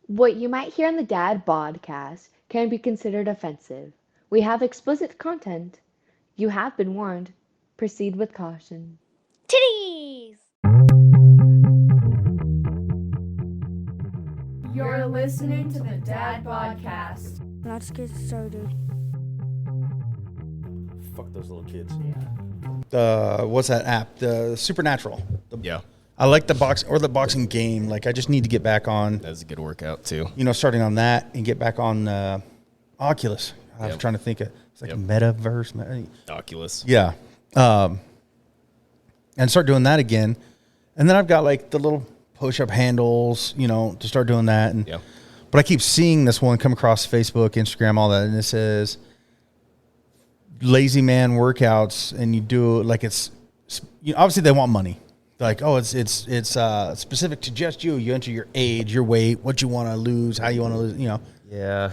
What you might hear on the Dad Podcast can be considered offensive. We have explicit content. You have been warned. Proceed with caution. Titties! You're listening to the Dad Podcast. Let's get started. Fuck those little kids. What's that app? The Supernatural. Yeah. I like the boxing game. Like, I just need to get back on, That's a good workout, too. starting on that and get back on Oculus. I was Yep. trying to think of, it's like Yep. metaverse. Oculus. Yeah. And start doing that again. And then I've got like the little push-up handles, to start doing that. And Yeah. But I keep seeing this one come across Facebook, Instagram, all that, and it says lazy man workouts, and you do like it's obviously they want money. They're like, oh, it's specific to just you. You enter your age, your weight, what you want to lose, how you want to lose, Yeah.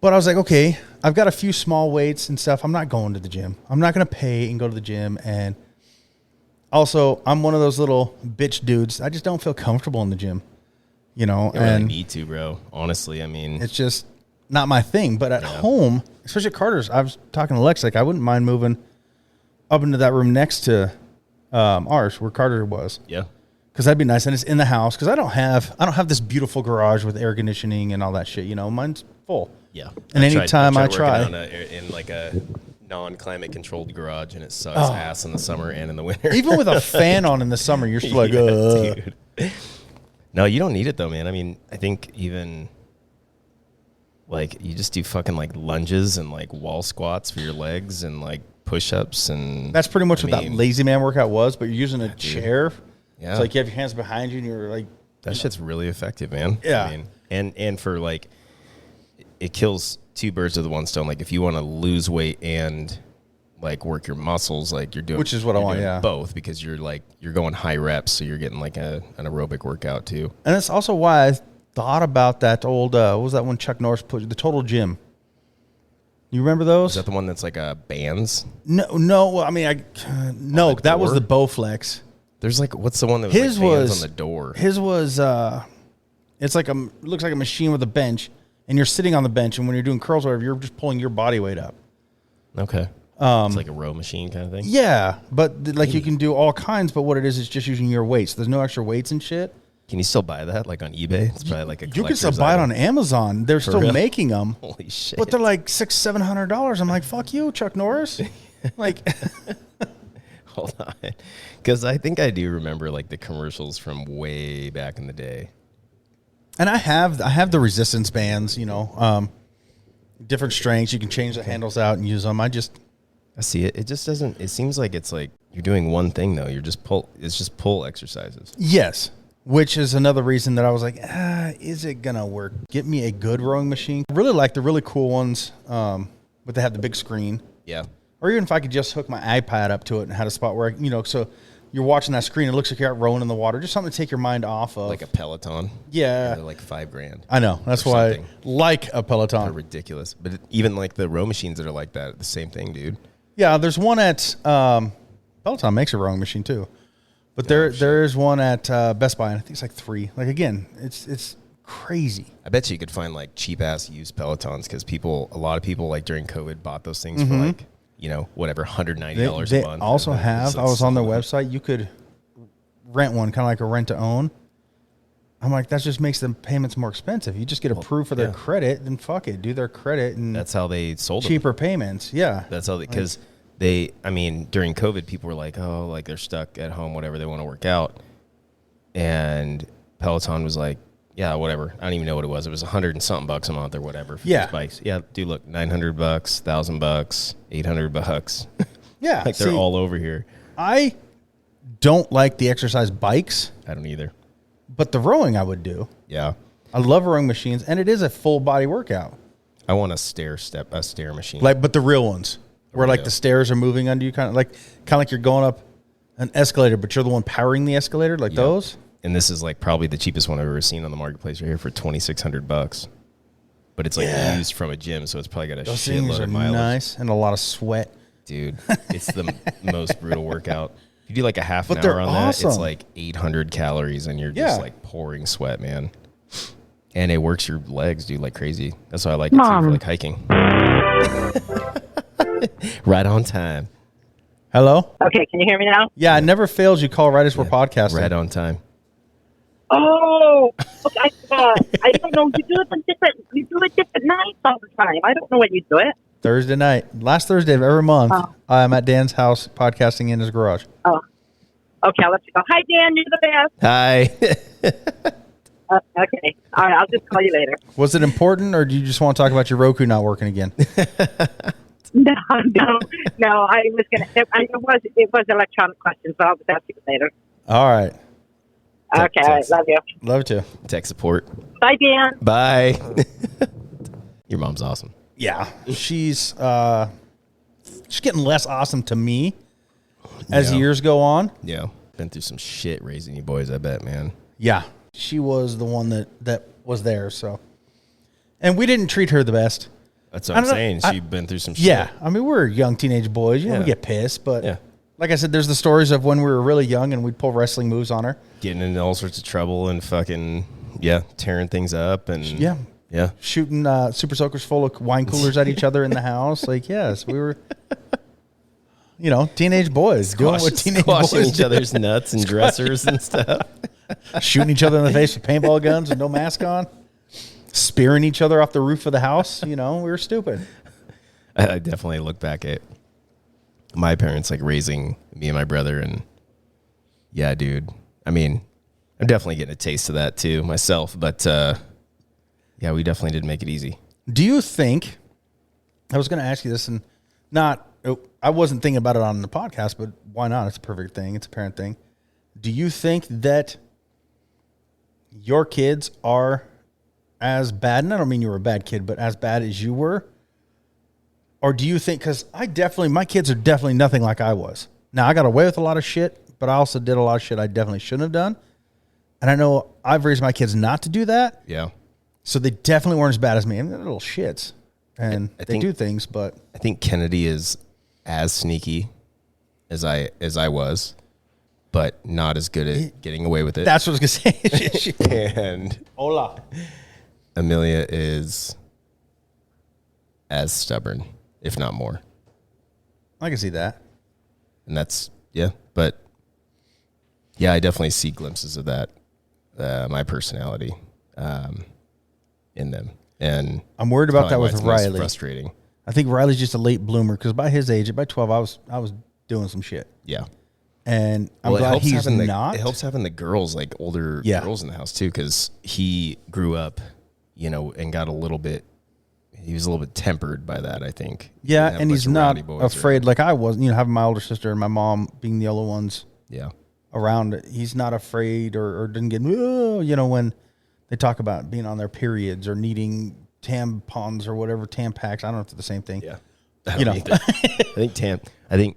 But I was like, okay, I've got a few small weights and stuff. I'm not going to the gym. I'm not going to pay and go to the gym. And also, I'm one of those little bitch dudes. I just don't feel comfortable in the gym, You don't really and need to, bro. Honestly, I mean, it's just not my thing. But at home, especially at Carter's, I was talking to Lex, like I wouldn't mind moving up into that room next to ours where Carter was. yeah. Because that'd be nice. And it's in the house. Because I don't have this beautiful garage with air conditioning and all that shit. Mine's full. Yeah. And I've anytime I working try. in like a non-climate controlled garage, and it sucks ass in the summer and in the winter. Even with a fan on in the summer, you're still like, Dude. No, you don't need it though, man. I mean, I think even like you just do fucking like lunges and like wall squats for your legs and like push-ups, and That's pretty much what that mean, lazy man workout was, but you're using a chair. Yeah. It's like you have your hands behind you and you're like, That shit's really effective, man. Yeah. I mean, and for like, it kills two birds with one stone. Like if you want to lose weight and like work your muscles, like you're doing, Which is what I you're want, doing yeah. both, because you're going high reps, so you're getting like an aerobic workout too. and that's also why I thought about that old, what was that one Chuck Norris put, the Total Gym. You remember those? Is that the one that's like bands? No. Well, I mean, no, the that was door? the Bowflex. There's like, what's the one that was His like bands was on the door? His was, it's like looks like a machine with a bench, and you're sitting on the bench, and when you're doing curls or whatever, you're just pulling your body weight up. Okay. It's like a row machine kind of thing. Yeah, but like you can do all kinds, but what it is just using your weights. There's no extra weights and shit. Can you still buy that like on eBay? It's probably like a You can still collector's buy it item. on Amazon. They're still real? making them, Holy shit. but they're like $600-700. I'm like, fuck you, Chuck Norris. Like, Hold on. Because I think I do remember like the commercials from way back in the day. and I have the resistance bands. Different strengths. You can change the handles out and use them. I see it. It just doesn't, it seems like it's like you're doing one thing though. It's just pull exercises. Yes, which is another reason that I was like, is it gonna work? Get me a good rowing machine. I really like the really cool ones, but they have the big screen. Yeah. Or even if I could just hook my iPad up to it and had a spot where, so you're watching that screen, it looks like you're out rowing in the water. Just something to take your mind off of. Like a Peloton. Yeah. They're like $5,000. I know. That's or why something. like a They're Peloton. ridiculous. But even like the row machines that are like that, the same thing, dude. Yeah, there's one at Peloton makes a rowing machine too. But there is one at Best Buy, and I think it's like $3. Like, again, it's crazy. I bet you could find like cheap ass used Pelotons, because a lot of people like during COVID bought those things for like, whatever, $190 They a month. also And have, it's I was on their solid. website, you could rent one, kind of like a rent to own. I'm like, that just makes the payments more expensive. You just get approved for their credit, then fuck it, do their credit and That's how they sold them. cheaper payments. Yeah. That's how because during COVID, people were like, oh, like they're stuck at home, whatever, they want to work out. And Peloton was like, yeah, whatever. I don't even know what it was. It was $100 and something a month or whatever for Yeah. these bikes. Yeah, dude, look, $900, $1,000, $800. Yeah. Like they're see, all over here. I don't like the exercise bikes, I don't either. but the rowing I would do. Yeah. I love rowing machines, and it is a full body workout. I want a stair machine. But the real ones, where like Yeah. the stairs are moving under you, kind of like you're going up an escalator, but you're the one powering the escalator, like Yep. those. And this is like probably the cheapest one I've ever seen on the marketplace right here for $2,600. But it's like used from a gym, so it's probably got a Those things shitload are of mileage. nice and a lot of sweat. Dude, it's the most brutal workout. If you do like a half an But they're hour on that, it's awesome. like 800 calories, and you're Yeah. just like pouring sweat, man. And it works your legs, dude, like crazy. That's why I like it too, for like hiking. Right on time. Hello? Okay, can you hear me now? Yeah, it never fails. You call right as we're podcasting. Right on time. Oh, okay. I don't know. You do it different nights all the time. I don't know when you do it. Thursday night. Last Thursday of every month, I'm at Dan's house podcasting in his garage. Oh, okay. I'll let you go. Hi, Dan. You're the best. Hi. Okay. All right. I'll just call you later. Was it important, or do you just want to talk about your Roku not working again? No. I was gonna. It was electronic questions, but I'll just ask you later. All right. Okay. All right. Love you. Love to. Tech support. Bye, Dan. Bye. Your mom's awesome. Yeah, she's getting less awesome to me as years go on. Yeah. Been through some shit raising you boys, I bet, man. Yeah, she was the one that was there. So, and we didn't treat her the best. That's what I'm saying. She's been through some shit. Yeah, I mean, we're young teenage boys. You know, we get pissed, but like I said, there's the stories of when we were really young and we'd pull wrestling moves on her, getting into all sorts of trouble and fucking tearing things up and shooting super soakers full of wine coolers at each other in the house. Like, yes, we were, teenage boys doing what teenage boys squashing each do. other's nuts and dressers and stuff, shooting each other in the face with paintball guns with no mask on, spearing each other off the roof of the house. We were stupid. I definitely look back at my parents like raising me and my brother, and yeah, dude. I mean, I'm definitely getting a taste of that too myself, but yeah, we definitely didn't make it easy. Do you think? I was going to ask you this, and I wasn't thinking about it on the podcast, but why not? It's a perfect thing. It's a parent thing. Do you think that your kids are as bad? And I don't mean you were a bad kid, but as bad as you were. Or do you think, because my kids are definitely nothing like I was. Now, I got away with a lot of shit, but I also did a lot of shit I definitely shouldn't have done. And I know I've raised my kids not to do that. Yeah. So they definitely weren't as bad as me. I mean, they're little shits. And they do things, but I think Kennedy is as sneaky as I was, but not as good at getting away with it. That's what I was going to say. And Hola. Amelia is as stubborn, if not more. I can see that. And that's, but yeah, I definitely see glimpses of that, my personality in them. And I'm worried about that with it's most Riley. frustrating. I think Riley's just a late bloomer because by his age, by 12, I was doing some shit. Yeah. And I'm glad he's not. It helps having the girls, like older girls in the house too, because he grew up, and got he was a little bit tempered by that, I think. Yeah, and he's not afraid like I was, having my older sister and my mom being the only ones around. He's not afraid or didn't get, when they talk about being on their periods or needing tampons or whatever, Tampax. I don't know if it's the same thing. Yeah. I think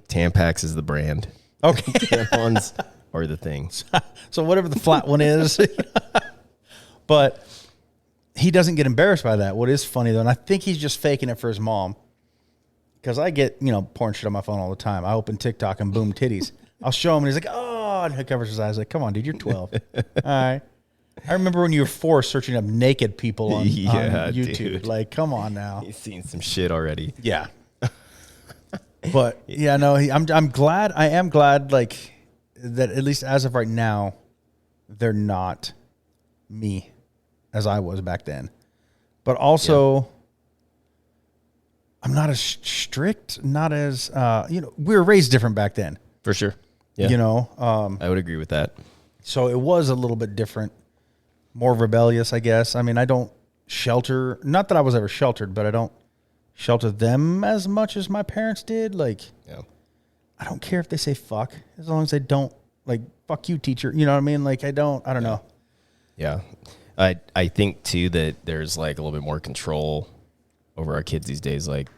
Tampax is the brand. Okay. Tampons are the thing. So whatever the flat one is. But he doesn't get embarrassed by that. What is funny, though, and I think he's just faking it for his mom, because I get, porn shit on my phone all the time. I open TikTok and boom, titties. I'll show him, and he's like, oh, and he covers his eyes like, come on, dude, you're 12. All right. I remember when you were 4 searching up naked people on YouTube. Dude. Like, come on now. He's seen some shit already. Yeah. But, yeah, no, I'm glad. I am glad, like, that at least as of right now, they're not me as I was back then. But also, I'm not as strict, not as, we were raised different back then. For sure. Yeah. I would agree with that. So it was a little bit different, more rebellious, I guess. I mean, I don't shelter, not that I was ever sheltered, but I don't shelter them as much as my parents did. Like, I don't care if they say fuck, as long as they don't, like, fuck you, teacher. You know what I mean? Like, I don't know. Yeah. I think too that there's like a little bit more control over our kids these days. Like,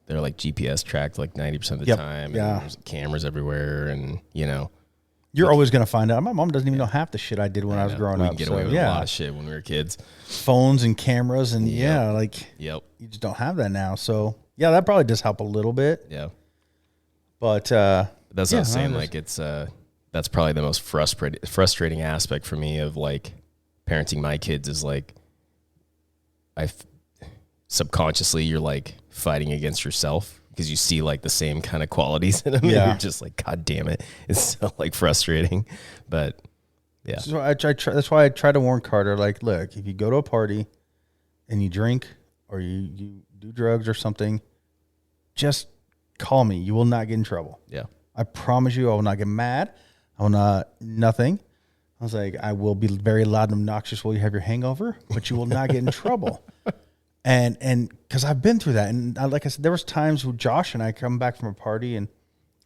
they're like GPS tracked like 90% of the time. Yeah. And there's cameras everywhere, and you're always going to find out. My mom doesn't even know half the shit I did when I was growing up. We get away with a lot of shit when we were kids. Phones and cameras and Yep. You just don't have that now. So yeah, that probably does help a little bit. Yeah. But that's what I was saying. Like, it's that's probably the most frustrating aspect for me of like parenting my kids is like subconsciously you're like fighting against yourself because you see like the same kind of qualities in them. Yeah. And you're just like, God damn it. It's so like frustrating. But yeah. So that's why I try to warn Carter, like, look, if you go to a party and you drink or you do drugs or something, just call me. You will not get in trouble. Yeah. I promise you I will not get mad. I will not, nothing. I was like, I will be very loud and obnoxious while you have your hangover, but you will not get in trouble. And because I've been through that. And like I said, there was times where Josh and I come back from a party and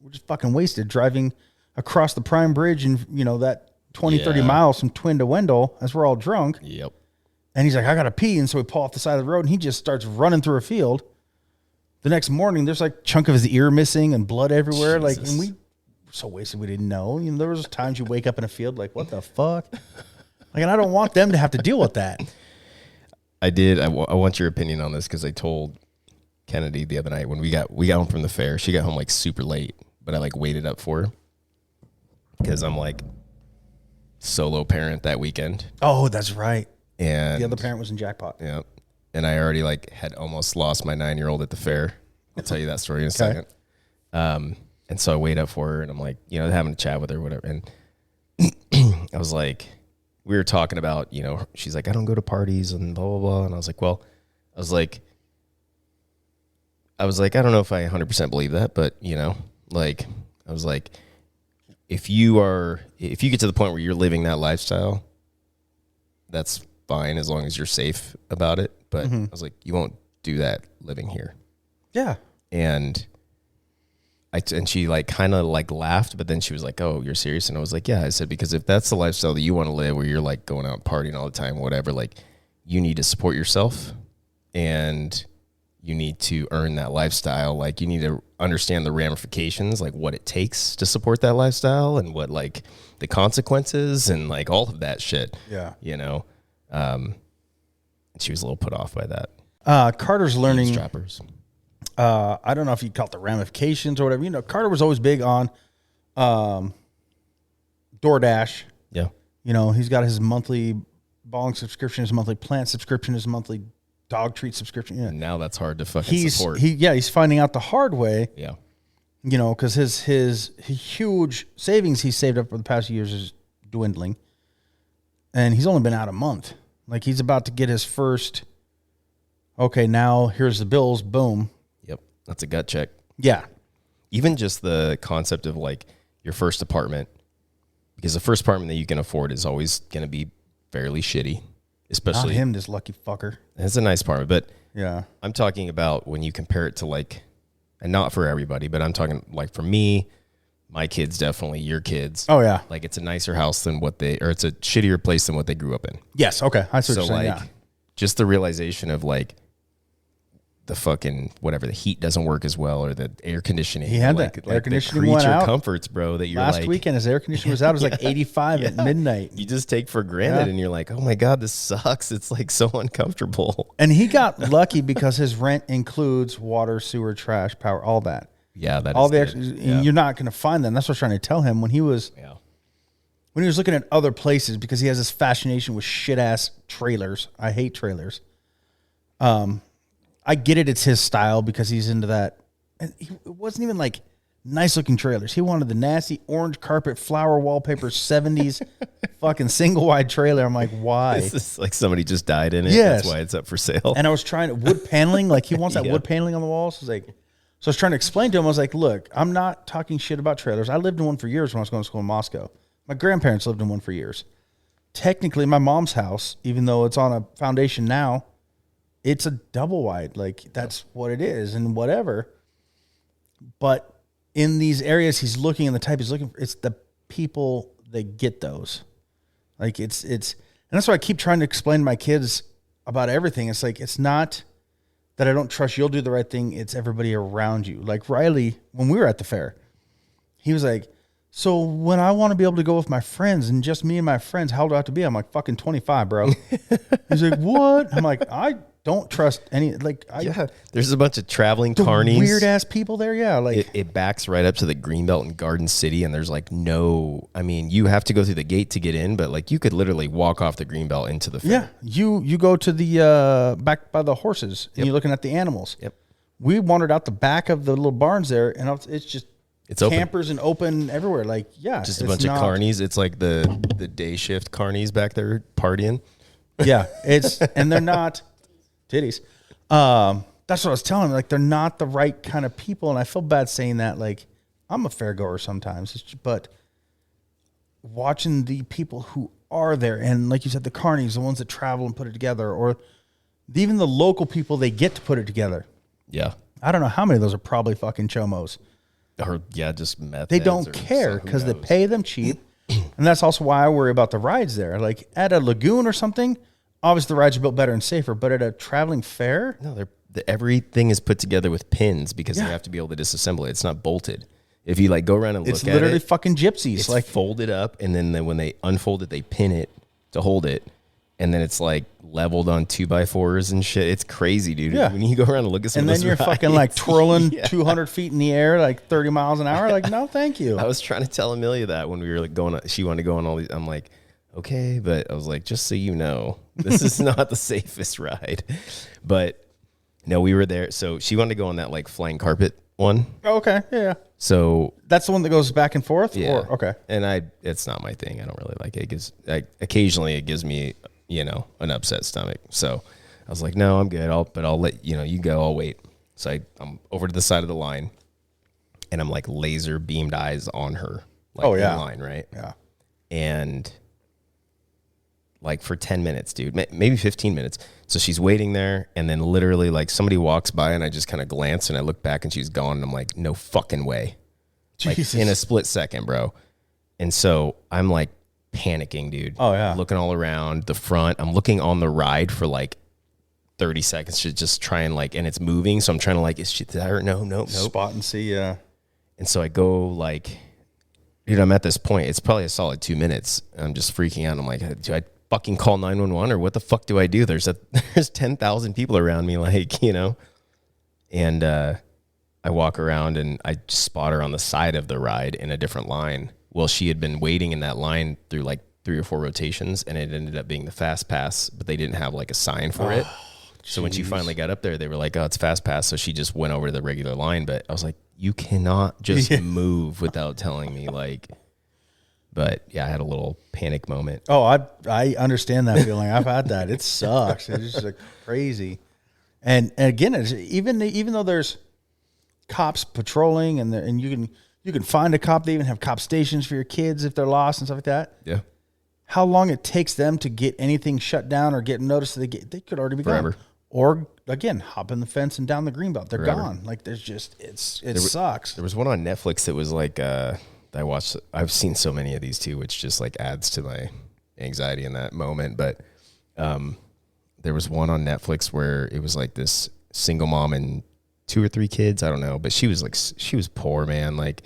we're just fucking wasted driving across the Prime Bridge and, you know, that 20, 30 miles from Twin to Wendell as we're all drunk. Yep. And he's like, I got to pee. And so we pull off the side of the road and he just starts running through a field. The next morning, there's like a chunk of his ear missing and blood everywhere. Jesus. Like, and we were so wasted we didn't know. You know, there was times you wake up in a field like, what the fuck? Like, and I don't want them to have to deal with that. I did. I want your opinion on this because I told Kennedy the other night when we got home from the fair. She got home like super late, but I like waited up for her because I'm like solo parent that weekend. Oh, that's right. And the other parent was in jackpot. Yeah. And I already like had almost lost my 9-year-old at the fair. I'll tell you that story in a second. And so I wait up for her and I'm like, you know, having a chat with her, whatever. And I was like, we were talking about, you know, she's like, I don't go to parties and blah, blah, blah. And I was like, well, I was like, I don't know if I 100% believe that, but you know, like, I was like, if you get to the point where you're living that lifestyle, that's fine as long as you're safe about it. But I was like, you won't do that living here. Yeah. And she like kind of like laughed, but then she was like, oh, you're serious? And I was like, yeah. I said, because if that's the lifestyle that you want to live where you're like going out partying all the time, whatever, like you need to support yourself and you need to earn that lifestyle. Like you need to understand the ramifications, like what it takes to support that lifestyle and what like the consequences and like all of that shit. Yeah. You know? She was a little put off by that. Carter's learning. Eavesdroppers. I don't know if you call it the ramifications or whatever. You know, Carter was always big on DoorDash. Yeah. You know, he's got his monthly bong subscription, his monthly plant subscription, his monthly dog treat subscription. Yeah. And now that's hard to fucking support. He's finding out the hard way. Yeah. You know, because his huge savings he saved up for the past years is dwindling. And he's only been out a month. Like he's about to get his first, okay, now here's the bills, boom. Yep. That's a gut check. Yeah. Even just the concept of like your first apartment, because the first apartment that you can afford is always going to be fairly shitty, especially not him, this lucky fucker. It's a nice apartment, but yeah, I'm talking about when you compare it to like, and not for everybody, but I'm talking like for me, my kids, definitely your kids. Oh yeah. Like it's a nicer house than it's a shittier place than what they grew up in. Yes. Okay. I see what So you're saying. like Yeah. just the realization of like the fucking whatever, the heat doesn't work as well or the air conditioning. He had like, that. like Air the conditioning went creature out. comforts, bro, that you're Last like weekend his air conditioner was out. It was like 85 at midnight. you just take for granted Yeah. and you're like, oh my God, this sucks. It's like so uncomfortable. And he got lucky because his rent includes water, sewer, trash, power, all that. Yeah, that All is the good. extras, Yeah. and you're not going to find them. That's what I was trying to tell him when he was looking at other places, because he has this fascination with shit ass trailers. I hate trailers. I get it. It's his style because he's into that. And it wasn't even like nice looking trailers. He wanted the nasty orange carpet, flower wallpaper, 70s fucking single wide trailer. I'm like, why? This is like somebody just died in it. Yes. That's why it's up for sale. And I was trying to wood paneling, like he wants that Yeah. wood paneling on the walls. So I was trying to explain to him. I was like, look, I'm not talking shit about trailers. I lived in one for years when I was going to school in Moscow. My grandparents lived in one for years. Technically, my mom's house, even though it's on a foundation now, it's a double wide. Like that's what it is and whatever. But in these areas he's looking, and the type he's looking for, it's the people that get those. Like it's, and that's why I keep trying to explain to my kids about everything. It's like, it's not that I don't trust you'll do the right thing. It's everybody around you. Like Riley, when we were at the fair, he was like, so when I want to be able to go with my friends and just me and my friends, how old do I have to be? I'm like, fucking 25, bro. He's like, what? I'm like, don't trust any. Like, Yeah, there's a bunch of traveling the carnies. weird ass people there. Yeah, like It backs right up to the Greenbelt in Garden City, and there's like no. I mean, you have to go through the gate to get in, but like you could literally walk off the Greenbelt into the fair. yeah. You go to the back by the horses, and Yep. you're looking at the animals. Yep. We wandered out the back of the little barns there, and it's just It's open. campers and open everywhere. Like, yeah, Just a it's bunch not- of carnies. It's like the day shift carnies back there partying. Yeah, and they're not titties. That's what I was telling them. Like, they're not the right kind of people, and I feel bad saying that. Like, I'm a fairgoer sometimes, but watching the people who are there, and like you said, the carnies, the ones that travel and put it together, or even the local people, they get to put it together. Yeah. I don't know how many of those are probably fucking chomos. Or yeah, just meth. They heads don't or care who because they knows. pay them cheap. And that's also why I worry about the rides there. Like at a lagoon or something, obviously the rides are built better and safer, but at a traveling fair, No, everything is put together with pins because Yeah. they have to be able to disassemble it. It's not bolted. If you like go around and look it's at literally it, fucking gypsies. it's Like, folded up, and then when they unfold it, they pin it to hold it, and then it's like leveled on 2x4s and shit. It's crazy, dude. Yeah. When you go around and look at some and of then those you're fucking like rides, twirling yeah. 200 feet in the air, like 30 miles an hour. Like, no, thank you. I was trying to tell Amelia that when we were like going, she wanted to go on all these. I'm like, okay, but I was like, just so you know, this is not the safest ride. But no, we were there. So she wanted to go on that like flying carpet one. Oh, okay. Yeah. So That's the one that goes back and forth? yeah, Or, okay. And it's not my thing. I don't really like it because occasionally it gives me, an upset stomach. So I was like, no, I'm good. I'll let you go. I'll wait. So I'm over to the side of the line, and I'm like laser beamed eyes on her. Like, Oh, yeah. in line, right? Yeah. And like for 10 minutes, dude, maybe 15 minutes. So she's waiting there, and then literally like somebody walks by, and I just kind of glance and I look back, and she's gone. And I'm like, no fucking way. Like Jesus. in a split second, bro. And so I'm like panicking, dude. Oh, yeah. Looking all around the front. I'm looking on the ride for like 30 seconds to just try and like, and it's moving. So I'm trying to like, is she there? No, nope. Spot and see. Yeah. And so I go like, dude, I'm at this point. It's probably a solid 2 minutes. I'm just freaking out. I'm like, do I fucking call 911 or what the fuck do I do? There's 10,000 people around me, like, and I walk around and I just spot her on the side of the ride in a different line. Well, she had been waiting in that line through like 3 or 4 rotations, and it ended up being the fast pass, but they didn't have like a sign for it. So when she finally got up there, they were like, oh, it's fast pass. So she just went over to the regular line. But I was like, you cannot just move without telling me, like. But yeah, I had a little panic moment. Oh, I understand that feeling. I've had that. It sucks. It's just like crazy. And again, it's, even though there's cops patrolling and you can find a cop. They even have cop stations for your kids if they're lost and stuff like that. Yeah. How long it takes them to get anything shut down or get noticed that they could already be Forever. gone. Or again, hop in the fence and down the greenbelt. They're Forever. gone. Like there's just it sucks. There was one on Netflix that was like, that I watched. I've seen so many of these too, which just like adds to my anxiety in that moment. But there was one on Netflix where it was like this single mom and 2 or 3 kids. I don't know, but she was poor, man. Like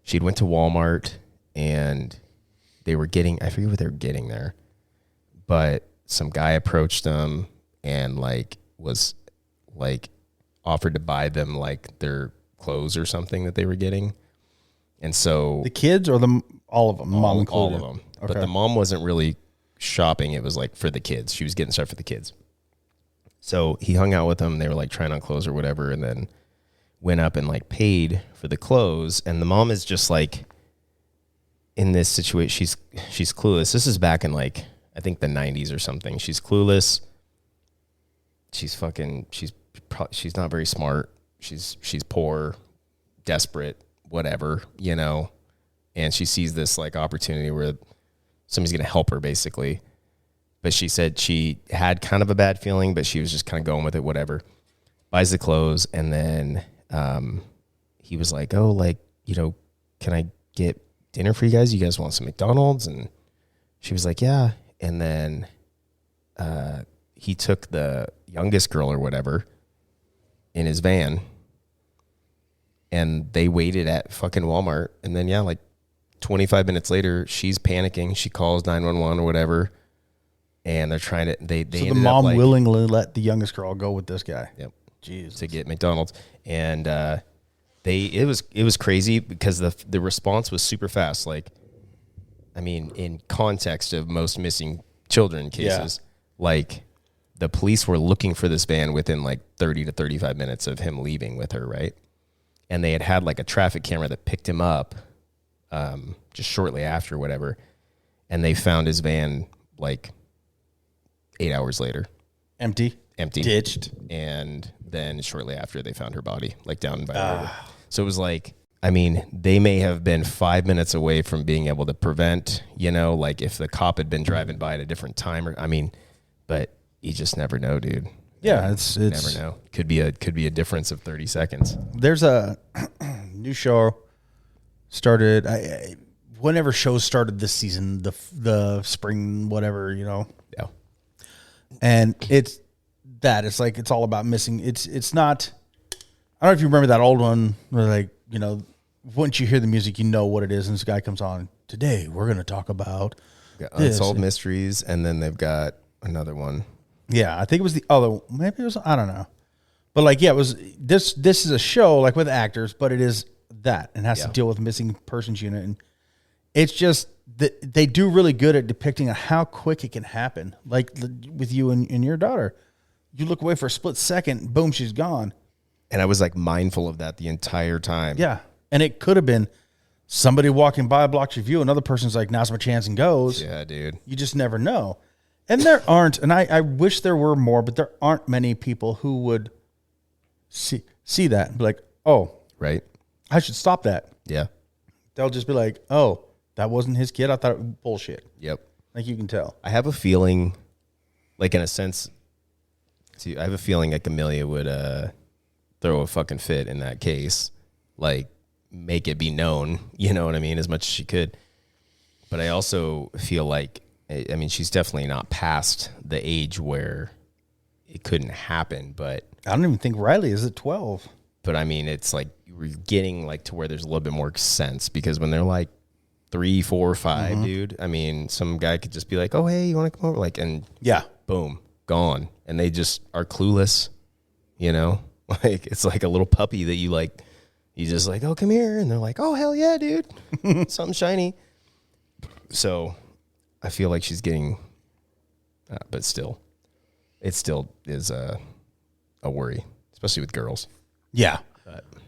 she'd went to Walmart and they were getting, I forget what they were getting there, but some guy approached them and like was like offered to buy them like their clothes or something that they were getting. And so The kids or all of them, mom all included. of them, Okay. but the mom wasn't really shopping. It was like for the kids. She was getting stuff for the kids. So he hung out with them. They were like trying on clothes or whatever, and then went up and like paid for the clothes. And the mom is just like in this situation. She's clueless. This is back in like, I think the 90s or something. She's clueless. She's not very smart. She's poor, desperate, whatever, and she sees this like opportunity where somebody's going to help her basically. But she said she had kind of a bad feeling, but she was just kind of going with it, whatever. Buys the clothes. And then he was like, oh, like, can I get dinner for you guys? You guys want some McDonald's? And she was like, yeah. And then he took the youngest girl or whatever in his van, and they waited at fucking Walmart. And then, yeah, like 25 minutes later, she's panicking. She calls 911 or whatever. and they're trying to they So the ended up, mom like, willingly let the youngest girl go with this guy. Yep. Jeez. To get McDonald's, and it was crazy because the response was super fast. Like, I mean, in context of most missing children cases, like the police were looking for this van within like 30 to 35 minutes of him leaving with her, right? And they had like a traffic camera that picked him up just shortly after, whatever, and they found his van like 8 hours later. Empty. Ditched. And then shortly after, they found her body, like down by the river. So it was like, I mean, they may have been 5 minutes away from being able to prevent, like if the cop had been driving by at a different time, but you just never know, dude. Yeah, it's never know. Could be a difference of 30 seconds. There's a new show started. Whenever shows started this season, the spring, whatever, Yeah. and it's like it's all about missing. It's not. I don't know if you remember that old one where, like, once you hear the music, you know what it is, and this guy comes on. Today we're going to talk about Unsolved Mysteries, and then they've got another one. Yeah, I think it was the other. Maybe it was. I don't know. But like, yeah, it was this. This is a show like with actors, but it is that and has to deal with missing persons unit, and it's just that they do really good at depicting how quick it can happen. Like with you and your daughter, you look away for a split second, boom, she's gone. And I was like mindful of that the entire time. Yeah, and it could have been somebody walking by blocks your view, another person's like, "Now's my chance," and goes. Yeah, dude. You just never know. And there aren't, and I wish there were more, but there aren't many people who would see that and be like, oh, right, I should stop that. Yeah. They'll just be like, oh, that wasn't his kid. I thought it was bullshit. Yep. Like, you can tell. I have a feeling, like, in a sense, I have a feeling like Amelia would throw a fucking fit in that case, like make it be known, you know what I mean, as much as she could. But I also feel like, I mean, she's definitely not past the age where it couldn't happen, but I don't even think Riley is at 12. But I mean, it's like we're getting like to where there's a little bit more sense, because when they're like 3, 4, 5, dude, I mean, some guy could just be like, oh, hey, you want to come over? Like, and yeah, boom, gone. And they just are clueless, like it's like a little puppy that you just like, oh, come here. And they're like, oh, hell yeah, dude. Something shiny. So I feel like she's getting, but still, it still is a worry, especially with girls. Yeah.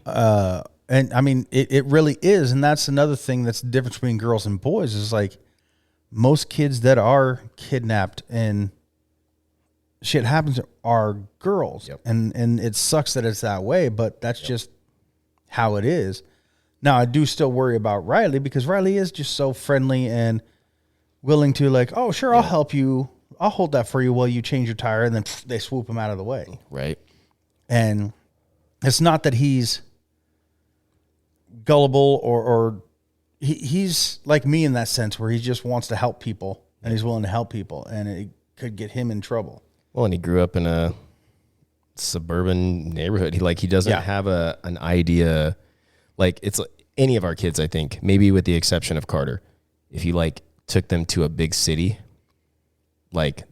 And I mean, it really is. And that's another thing that's the difference between girls and boys is like most kids that are kidnapped and shit happens are girls. Yep. And it sucks that it's that way, but that's just how it is. Now, I do still worry about Riley because Riley is just so friendly and willing to like, oh, sure, I'll help you. I'll hold that for you while you change your tire. And then they swoop him out of the way. Right. And it's not that he's gullible or he's like me in that sense where he just wants to help people and he's willing to help people, and it could get him in trouble. Well, and he grew up in a suburban neighborhood. He doesn't have an idea. Like, it's like any of our kids, I think, maybe with the exception of Carter, if you like took them to a big city, like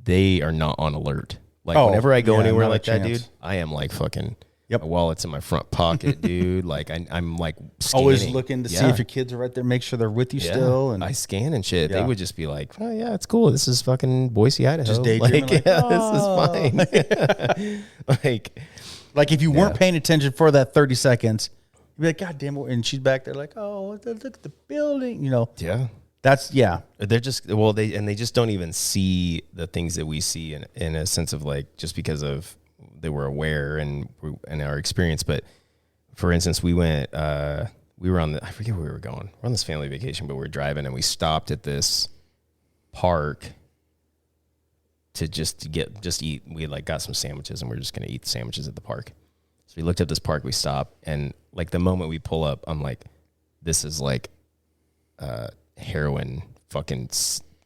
they are not on alert. Like whenever I go anywhere like that, dude, I am like fucking. Yep. My wallet's in my front pocket, dude. Like I'm like scanning. Always looking to see if your kids are right there, make sure they're with you still. And I scan and shit. They would just be like, oh yeah, it's cool. This is fucking Boise, Idaho. Just daydreaming, like, this is fine. like if you weren't paying attention for that 30 seconds, you'd be like, God damn it. And she's back there like, oh, look at the building, Yeah. That's They're just they just don't even see the things that we see in a sense of like, just because of they were aware and our experience. But for instance, we went we were on I forget where we were going. We're on this family vacation, but we were driving and we stopped at this park to just eat. We like got some sandwiches and we're just gonna eat the sandwiches at the park. So we looked at this park, we stopped, and like the moment we pull up, I'm like, this is like heroin fucking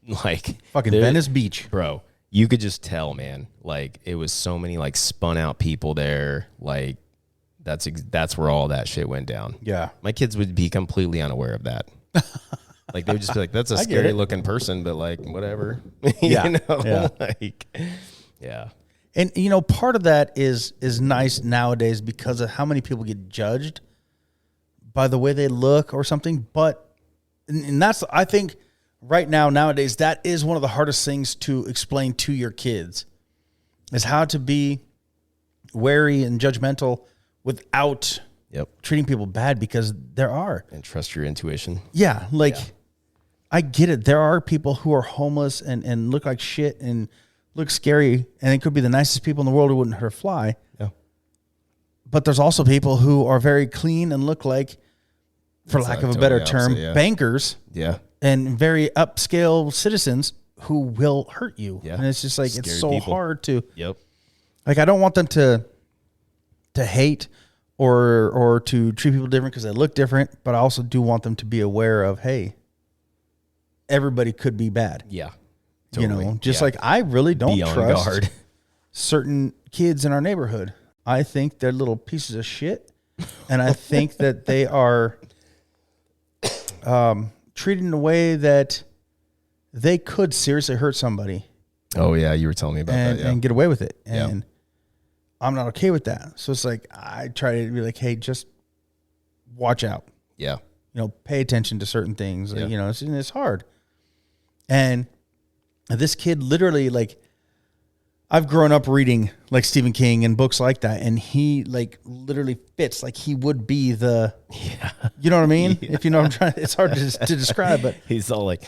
Venice Beach, bro. You could just tell, man. Like, it was so many like spun out people there. Like, that's where all that shit went down. Yeah, my kids would be completely unaware of that. Like they would just be like, "That's a I get scary it. looking person," but like whatever. Yeah, you know, yeah. like yeah, And part of that is nice nowadays because of how many people get judged by the way they look or something. But and that's, I think right now nowadays that is one of the hardest things to explain to your kids is how to be wary and judgmental without yep, treating people bad, because there are. and trust your intuition. Yeah, like I get it. There are people who are homeless and look like shit and look scary, and it could be the nicest people in the world who wouldn't hurt a fly. Yeah, But there's also people who are very clean and look like, for It's lack like of a totally better term, opposite, yeah. bankers yeah, and very upscale citizens who will hurt you. Yeah. And it's just like, it's Scary so people. hard to, yep, like, I don't want them to hate or to treat people different because they look different, but I also do want them to be aware of, hey, everybody could be bad. yeah. You Totally. know, just Yeah. like I really don't Be on trust guard. certain kids in our neighborhood. I think they're little pieces of shit, and I think that they are treated in a way that they could seriously hurt somebody Oh yeah, you were telling me about and, that. Yeah, and get away with it. Yeah. And I'm not okay with that. So it's like I try to be like, hey, just watch out. yeah, Pay attention to certain things. Yeah. It's hard. And this kid literally, like, I've grown up reading like Stephen King and books like that, and he like literally fits, like he would be the, you know what I mean? If you know what I'm trying, it's hard to describe, but he's all like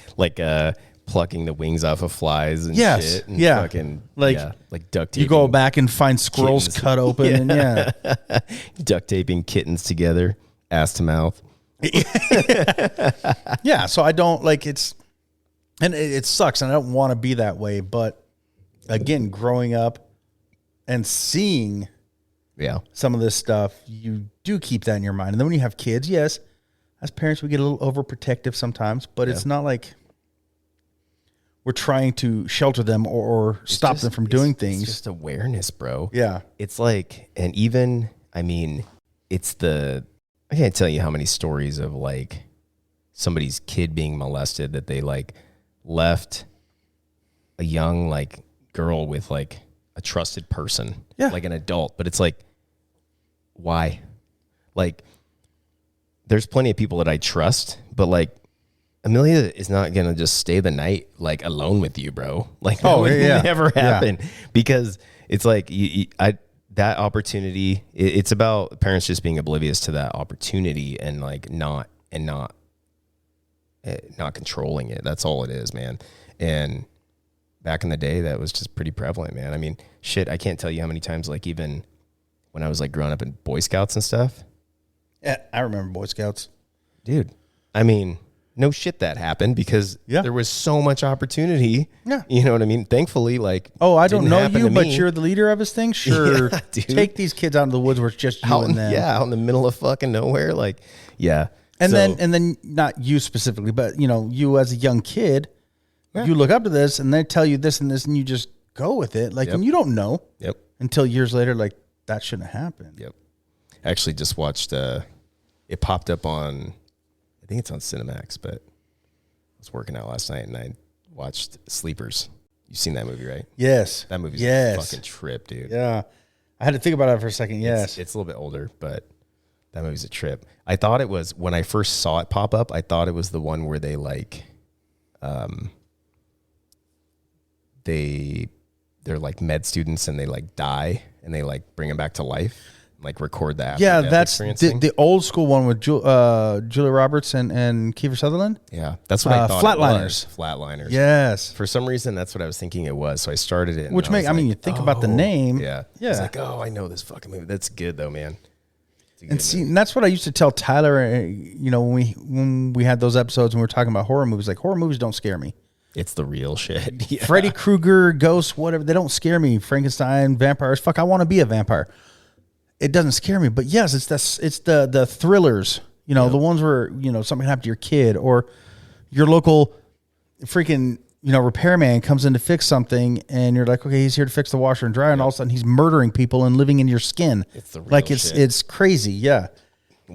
plucking the wings off of flies and Yes, shit. And yeah. fucking Like, like duct taping. you go back and find squirrels kittens. cut open, and duct taping kittens together, ass to mouth. yeah. So I don't like and it sucks, and I don't want to be that way, but again, growing up and seeing Yeah, some of this stuff, you do keep that in your mind. And then when you have kids, yes, as parents, we get a little overprotective sometimes, but it's not like we're trying to shelter them or stop them from doing things. It's just awareness, bro. Yeah. It's like, and even, I mean, I can't tell you how many stories of like somebody's kid being molested that they like left a young like girl with like a trusted person, like an adult. But it's like, why? Like, there's plenty of people that I trust, but like Amelia is not gonna just stay the night like alone with you, bro. Like, that would never happen, because it's like that opportunity. It's about parents just being oblivious to that opportunity and like not controlling it. That's all it is, man. And back in the day, that was just pretty prevalent, man. I mean, shit, I can't tell you how many times, like even when I was like growing up in Boy Scouts and stuff. Yeah, I remember Boy Scouts. Dude, I mean, no shit that happened because there was so much opportunity. Yeah. You know what I mean? Thankfully, like, Oh, I don't didn't know happen you, to but me. you're the leader of his thing? Sure. Yeah, dude. Take these kids out into the woods where it's just you and them. Yeah, out in the middle of fucking nowhere. Like, yeah. And So- then not you specifically, but you as a young kid, you look up to this and they tell you this and this and you just go with it. Like, and you don't know Yep. until years later, like, that shouldn't have happened. Yep. I actually just watched, it popped up on, I think it's on Cinemax, but I was working out last night and I watched Sleepers. You've seen that movie, right? Yes. That movie's a fucking trip, dude. Yeah. I had to think about that for a second. Yes. It's a little bit older, but that movie's a trip. I thought it was, when I first saw it pop up, I thought it was the one where they like, they're like med students and they like die and they like bring them back to life, like record that. Yeah, that's the old school one with Julia Roberts and Kiefer Sutherland. Yeah, that's what I thought. Flatliners. It was. Flatliners. Yes. For some reason, that's what I was thinking it was. So I started it. Which I you think about the name. Yeah. Yeah. It's like, oh, I know this fucking movie. That's good though, man. And see, and that's what I used to tell Tyler, when we had those episodes and we were talking about horror movies, like horror movies don't scare me. It's the real shit. Yeah. Freddy Krueger, ghosts, whatever, they don't scare me. Frankenstein, vampires, fuck, I want to be a vampire. It doesn't scare me, but yes, it's the thrillers, the ones where, something happened to your kid or your local freaking, repairman comes in to fix something and you're like, okay, he's here to fix the washer and dryer, and all of a sudden he's murdering people and living in your skin. It's the real like shit. it's crazy. Yeah.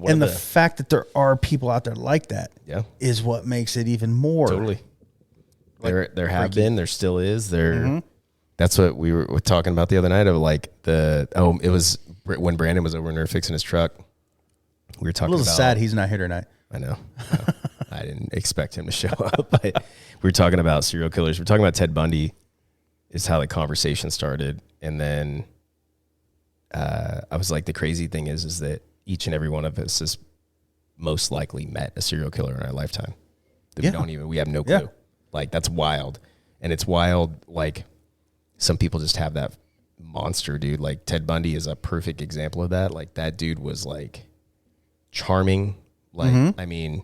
And the fact that there are people out there like that is what makes it even more. Totally. There have been, there still is. That's what we were talking about the other night of like it was when Brandon was over in there fixing his truck. We were talking about. A little sad he's not here tonight. I know. I didn't expect him to show up, but we were talking about serial killers. We're talking about Ted Bundy is how the conversation started. And then I was like, the crazy thing is that each and every one of us has most likely met a serial killer in our lifetime. That we have no clue. Yeah. Like, that's wild. And it's wild, like, some people just have that monster, dude. Like, Ted Bundy is a perfect example of that. Like, that dude was, like, charming. Like, I mean,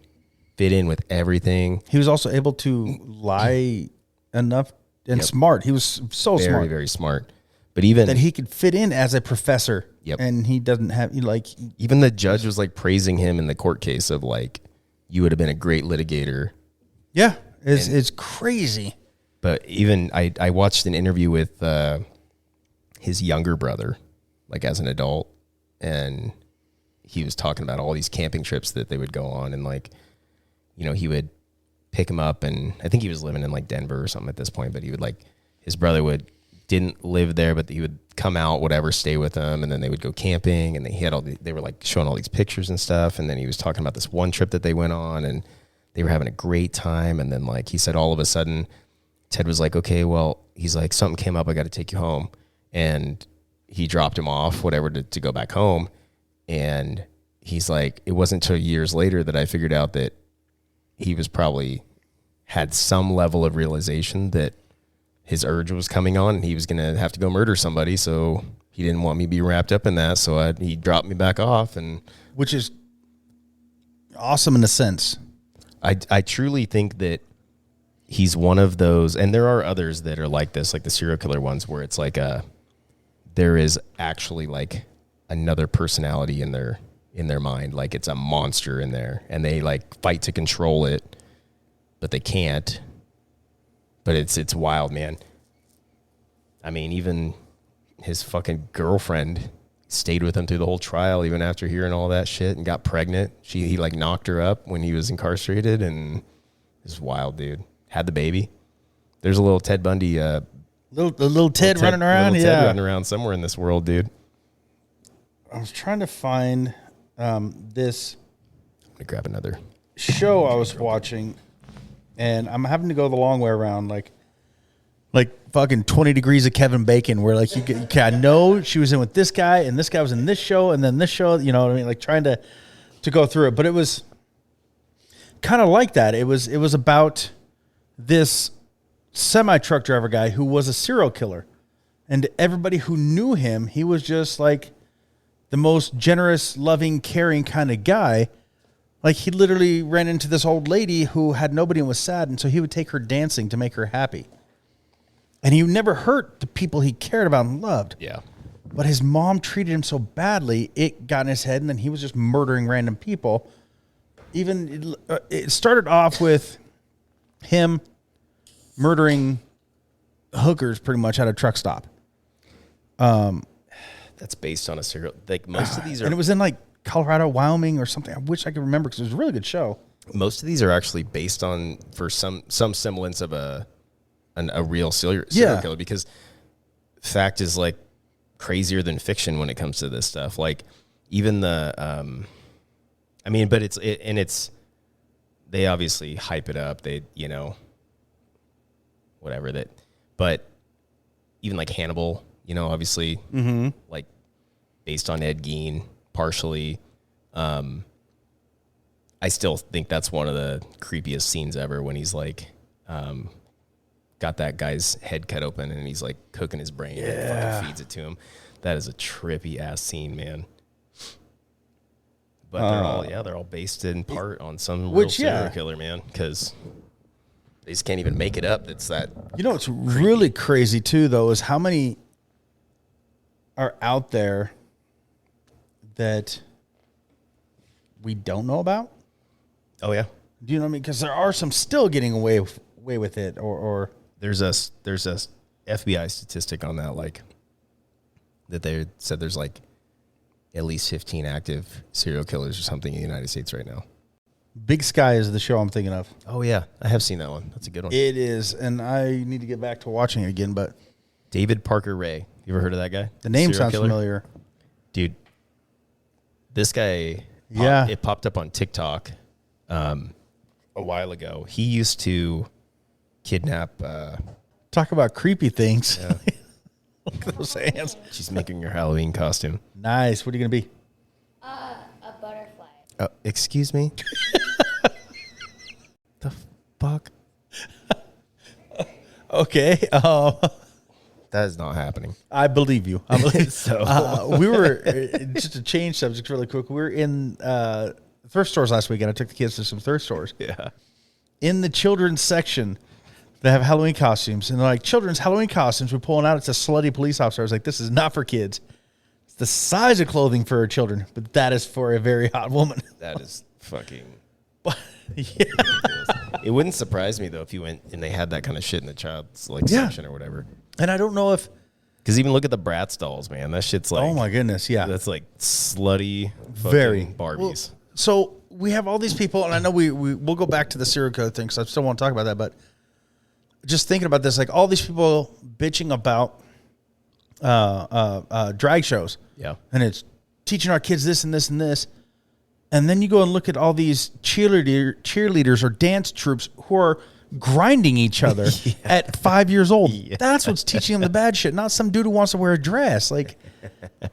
fit in with everything. He was also able to lie enough and smart. He was so very, smart. Very, very smart. But even that he could fit in as a professor. Yep. And he doesn't have, like. Even the judge was, like, praising him in the court case of, like, you would have been a great litigator. Yeah. It's crazy. But even I watched an interview with his younger brother, like as an adult, and he was talking about all these camping trips that they would go on, and like, you know, he would pick him up, and I think he was living in like Denver or something at this point, but he would like, his brother didn't live there, but he would come out, whatever, stay with them, and then they would go camping, and they were like showing all these pictures and stuff, and then he was talking about this one trip that they went on, and they were having a great time, and then like he said, all of a sudden, Ted was like, okay, well, he's like, something came up, I got to take you home, and he dropped him off, whatever, to go back home, and he's like, it wasn't until years later that I figured out that he was probably had some level of realization that his urge was coming on, and he was going to have to go murder somebody, so he didn't want me to be wrapped up in that, so he dropped me back off, and which is awesome in a sense. I truly think that he's one of those, and there are others that are like this, like the serial killer ones, where it's like there is actually like another personality in their mind, like it's a monster in there, and they like fight to control it, but they can't. But it's wild, man. I mean, even his fucking girlfriend stayed with him through the whole trial, even after hearing all that shit, and got pregnant. He like knocked her up when he was incarcerated, and it's wild, dude. Had the baby. There's a little Ted Bundy, little Ted running around, Ted running around somewhere in this world, dude. I was trying to find this. I'm gonna grab another show I was watching, and I'm having to go the long way around, like fucking 20 Degrees of Kevin Bacon, where like I know she was in with this guy, and this guy was in this show, and then this show, you know what I mean? Like trying to go through it, but it was kind of like that. It was about this semi-truck driver guy who was a serial killer, and everybody who knew him, he was just like the most generous, loving, caring kind of guy. Like he literally ran into this old lady who had nobody and was sad, and so he would take her dancing to make her happy. And he never hurt the people he cared about and loved. Yeah. But his mom treated him so badly, it got in his head, and then he was just murdering random people. Even it started off with him murdering hookers pretty much at a truck stop. That's based on a serial. Like most of these are, and it was in like Colorado, Wyoming, or something. I wish I could remember because it was a really good show. Most of these are actually based on for some semblance of a real serial killer, because fact is like crazier than fiction when it comes to this stuff. Like even the, I mean, but it's they obviously hype it up. They, you know, whatever that, but even like Hannibal, you know, obviously like based on Ed Gein partially. I still think that's one of the creepiest scenes ever when he's like, got that guy's head cut open and he's like cooking his brain and fucking feeds it to him. That is a trippy ass scene, man. But they're all based in part on some real serial killer, man, because they just can't even make it up. It's that. You know what's really crazy too, though, is how many are out there that we don't know about. Oh yeah. Do you know what I mean? Because there are some still getting away with it, or there's a FBI statistic on that, like that they said there's like at least 15 active serial killers or something in the United States right now. Big Sky is the show I'm thinking of. Oh, yeah. I have seen that one. That's a good one. It is, and I need to get back to watching it again, but David Parker Ray. You ever heard of that guy? the name Serial sounds killer? familiar. Dude, this guy, Yeah. it popped up on TikTok a while ago. He used to kidnap... Talk about creepy things. Yeah. Look at those hands. She's making her Halloween costume. Nice. What are you going to be? A butterfly. Excuse me? The fuck? Okay. That is not happening. I believe you. I believe So- we were just to change subjects really quick. We were in thrift stores last weekend. I took the kids to some thrift stores. Yeah. In the children's section, they have Halloween costumes, and they're like, children's Halloween costumes. We're pulling out. It's a slutty police officer. I was like, this is not for kids. It's the size of clothing for children, but that is for a very hot woman. That is fucking... Yeah. It wouldn't surprise me, though, if you went and they had that kind of shit in the child's like Yeah. section or whatever. And I don't know if, Because even look at the Bratz dolls, man. That shit's like... oh my goodness, yeah. That's like slutty fucking Very. Barbies. Well, so we have all these people, and I know we'll go back to the serial killer thing, because I still want to talk about that, but just thinking about this, like all these people bitching about drag shows. Yeah. And it's teaching our kids this and this and this. And then you go and look at all these cheerleaders or dance troops who are grinding each other at 5 years old. Yeah. That's what's teaching them the bad shit, not some dude who wants to wear a dress. Like,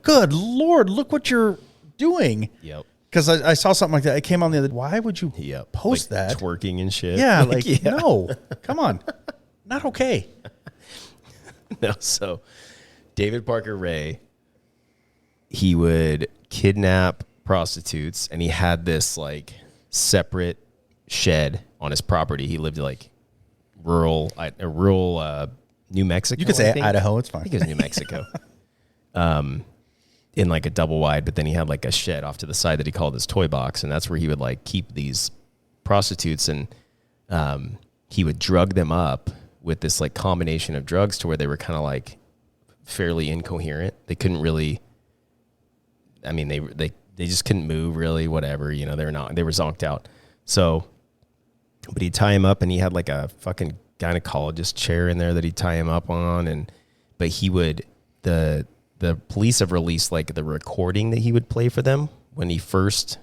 good Lord, look what you're doing. Yep. Because I saw something like that. It came on the other. Why would you Yep. post Like that? twerking and shit. Yeah, like no, come on, not okay. No, so David Parker Ray, he would kidnap prostitutes, and he had this like separate shed on his property. He lived like rural New Mexico. You could say I think. Idaho. It's I fine. think it was New Mexico. In like a double wide, but then he had like a shed off to the side that he called his toy box, and that's where he would like keep these prostitutes, and he would drug them up with this like combination of drugs to where they were kind of like fairly incoherent. They couldn't really, I mean, they just couldn't move really, whatever, you know, they were zonked out. So, but he'd tie him up, and he had like a fucking gynecologist chair in there that he'd tie him up on, but he would, the police have released like the recording that he would play for them when they first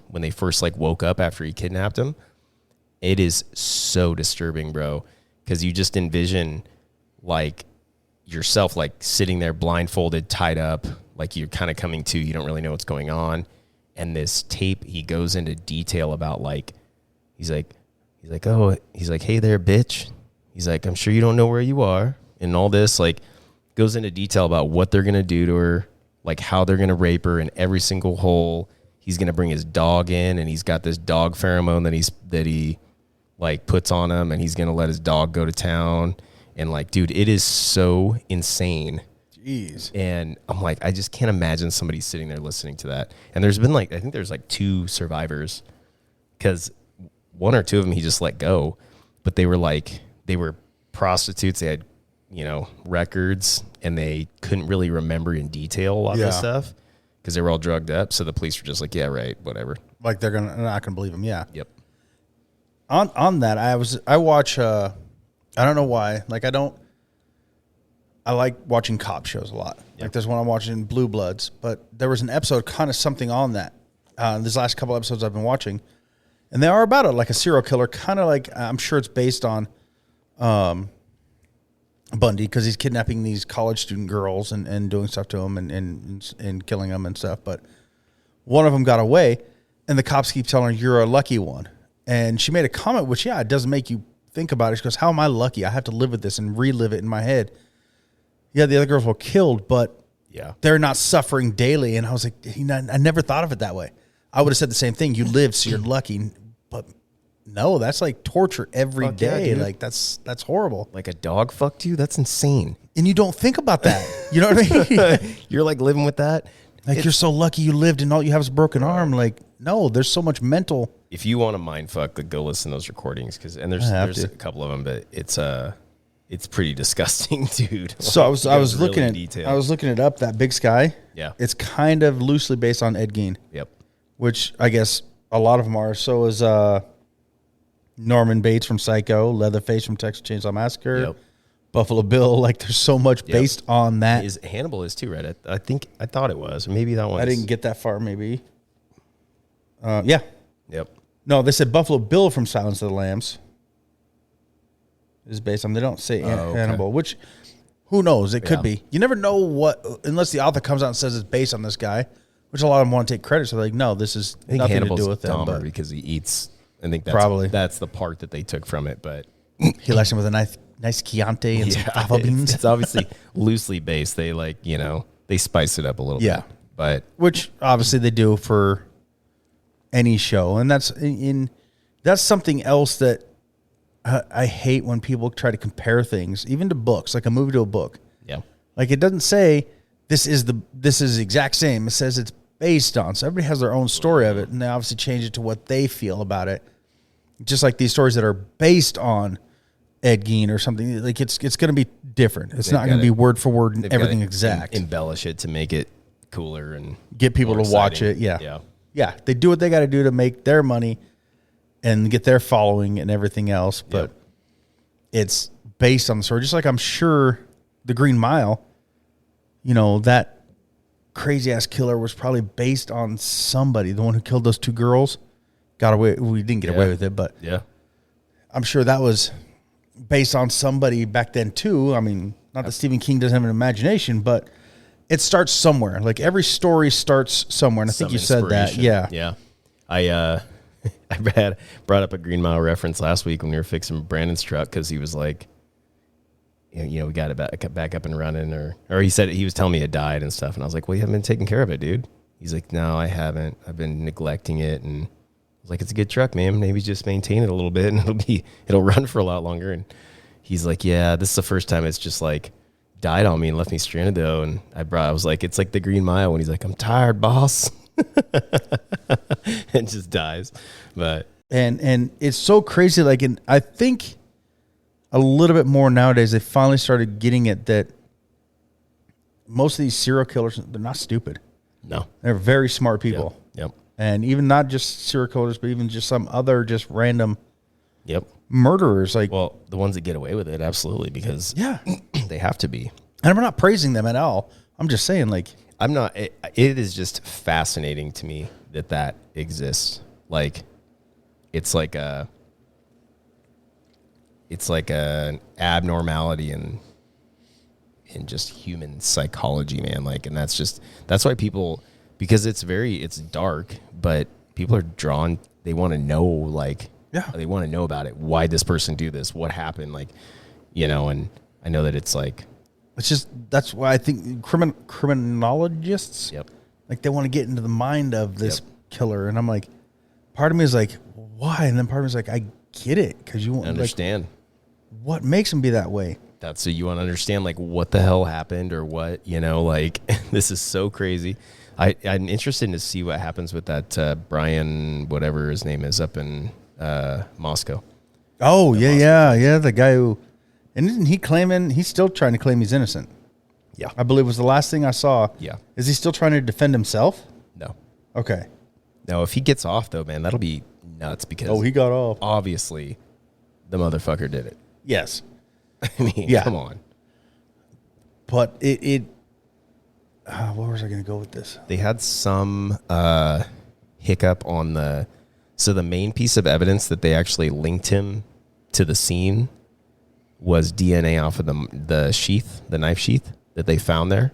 like woke up after he kidnapped them. It is so disturbing, bro, because you just envision like yourself like sitting there blindfolded, tied up, like you're kind of coming to, you don't really know what's going on. And this tape, he goes into detail about like, he's like, hey there, bitch. He's like, I'm sure you don't know where you are, and all this, like, goes into detail about what they're going to do to her, like how they're going to rape her in every single hole. He's going to bring his dog in, and he's got this dog pheromone that he like puts on him, and he's going to let his dog go to town. And like, dude, it is so insane. Jeez. And I'm like, I just can't imagine somebody sitting there listening to that. And there's been like, I think there's like 2 survivors, because 1 or 2 of them he just let go, but they were prostitutes. They had, you know, records, and they couldn't really remember in detail a lot of this stuff because they were all drugged up. So the police were just like, yeah, right, whatever. Like they're not gonna believe him. Yeah. Yep. On that, I watch. I don't know why. Like I like watching cop shows a lot. Yep. Like there's one I'm watching, Blue Bloods, but there was an episode, kind of something on that. These last couple episodes I've been watching, and they are about it, like a serial killer, kind of like, I'm sure it's based on Bundy, because he's kidnapping these college student girls and doing stuff to them and killing them and stuff. But one of them got away, and the cops keep telling her, you're a lucky one. And she made a comment, which, yeah, it does make you think about it. She goes, how am I lucky? I have to live with this and relive it in my head. Yeah, the other girls were killed, but Yeah. they're not suffering daily. And I was like, I never thought of it that way. I would have said the same thing. You live, so you're lucky. But no, that's like torture every Fuck yeah, day. dude. Like that's horrible. Like a dog fucked you? That's insane. And you don't think about that. You know what I mean? You're like living with that. Like you're so lucky you lived and all you have is a broken arm. Like, no, there's so much mental. If you want to mind fuck, go listen to those recordings, and I have there's to. a couple of them, but it's it's pretty disgusting, dude. So Like, I it was goes looking really at detailed. I was looking it up. That Big Sky. Yeah. It's kind of loosely based on Ed Gein, Yep. which I guess a lot of them are. So is Norman Bates from Psycho, Leatherface from Texas Chainsaw Massacre, Yep. Buffalo Bill. Like there's so much based on that. Is Hannibal is too, right? I think I thought it was. Maybe that one. I didn't get that far. Maybe. Yeah. Yep. No, they said Buffalo Bill from Silence of the Lambs is based on. They don't say okay. Hannibal, which who knows? It could Yeah. be. You never know what unless the author comes out and says it's based on this guy, which a lot of them want to take credit. So they're like, no, this is I think nothing Hannibal's to do with them. Dahmer But because he eats. I think that's Probably. that's the part that they took from it. But he likes him with a nice Chianti and some fava beans. it's obviously loosely based. They they spice it up a little Yeah. bit. But Which obviously they do for any show, and that's something else that I hate when people try to compare things, even to books, like a movie to a book. yeah, Like it doesn't say this is the exact same. It says it's based on. So everybody has their own story of it, and they obviously change it to what they feel about it. Just like these stories that are based on Ed Gein or something, like it's going to be different. It's They've not going to gotta- be word for word and they've everything gotta exact. Embellish it to make it cooler and Get people more to watch exciting. it. Yeah. Yeah. Yeah. They do what they got to do to make their money and get their following and everything else. But it's based on the story. Just like I'm sure the Green Mile, that crazy ass killer was probably based on somebody. The one who killed those two girls got away. We didn't get away with it, but Yeah. I'm sure that was based on somebody back then too. I mean, not that Stephen King doesn't have an imagination, but it starts somewhere. Like every story starts somewhere. And I think Some you said that. inspiration. Yeah. Yeah. I brought up a Green Mile reference last week when we were fixing Brandon's truck because he was like, we got it back up and running, or he said he was telling me it died and stuff, and I was like, well, you haven't been taking care of it, dude. He's like, no, I haven't. I've been neglecting it, and I was like, it's a good truck, man. Maybe just maintain it a little bit, and it'll run for a lot longer. And he's like, yeah, this is the first time it's just like died on me and left me stranded though. And I was like, it's like the Green Mile when he's like, I'm tired, boss. And just dies. But And it's so crazy. Like, I think a little bit more nowadays, they finally started getting it that most of these serial killers, they're not stupid. no. They're very smart people. Yep. And even not just serial killers, but even just some other just random Yep. murderers. Like, Well, the ones that get away with it, absolutely, because yeah. they have to be. And I'm not praising them at all. I'm just saying, like, I'm not. It is just fascinating to me that exists. Like, it's like an abnormality in just human psychology, man. Like, and that's why people, because it's dark, but people are drawn. They want to know, like, Yeah. they want to know about it. Why this person do this? What happened? Like, and I know that it's like, it's just, that's why I think criminologists, yep. like, they want to get into the mind of this Yep. killer. And I'm like, part of me is like, why? And then part of me is like, I get it. Because you want to Understand. Like, what makes him be that way? That's so you want to understand, like, what the hell happened or what, like, this is so crazy. I'm interested to see what happens with that Brian, whatever his name is, up in Moscow. Oh, yeah. The guy who, and isn't he claiming, he's still trying to claim he's innocent. Yeah. I believe was the last thing I saw. Yeah. Is he still trying to defend himself? No. Okay. No, if he gets off, though, man, that'll be nuts because Oh, he got off. obviously the motherfucker did it. Yes. I mean, Yeah. come on. But where was I going to go with this? They had some hiccup on the main piece of evidence that they actually linked him to the scene was DNA off of the sheath, the knife sheath that they found there.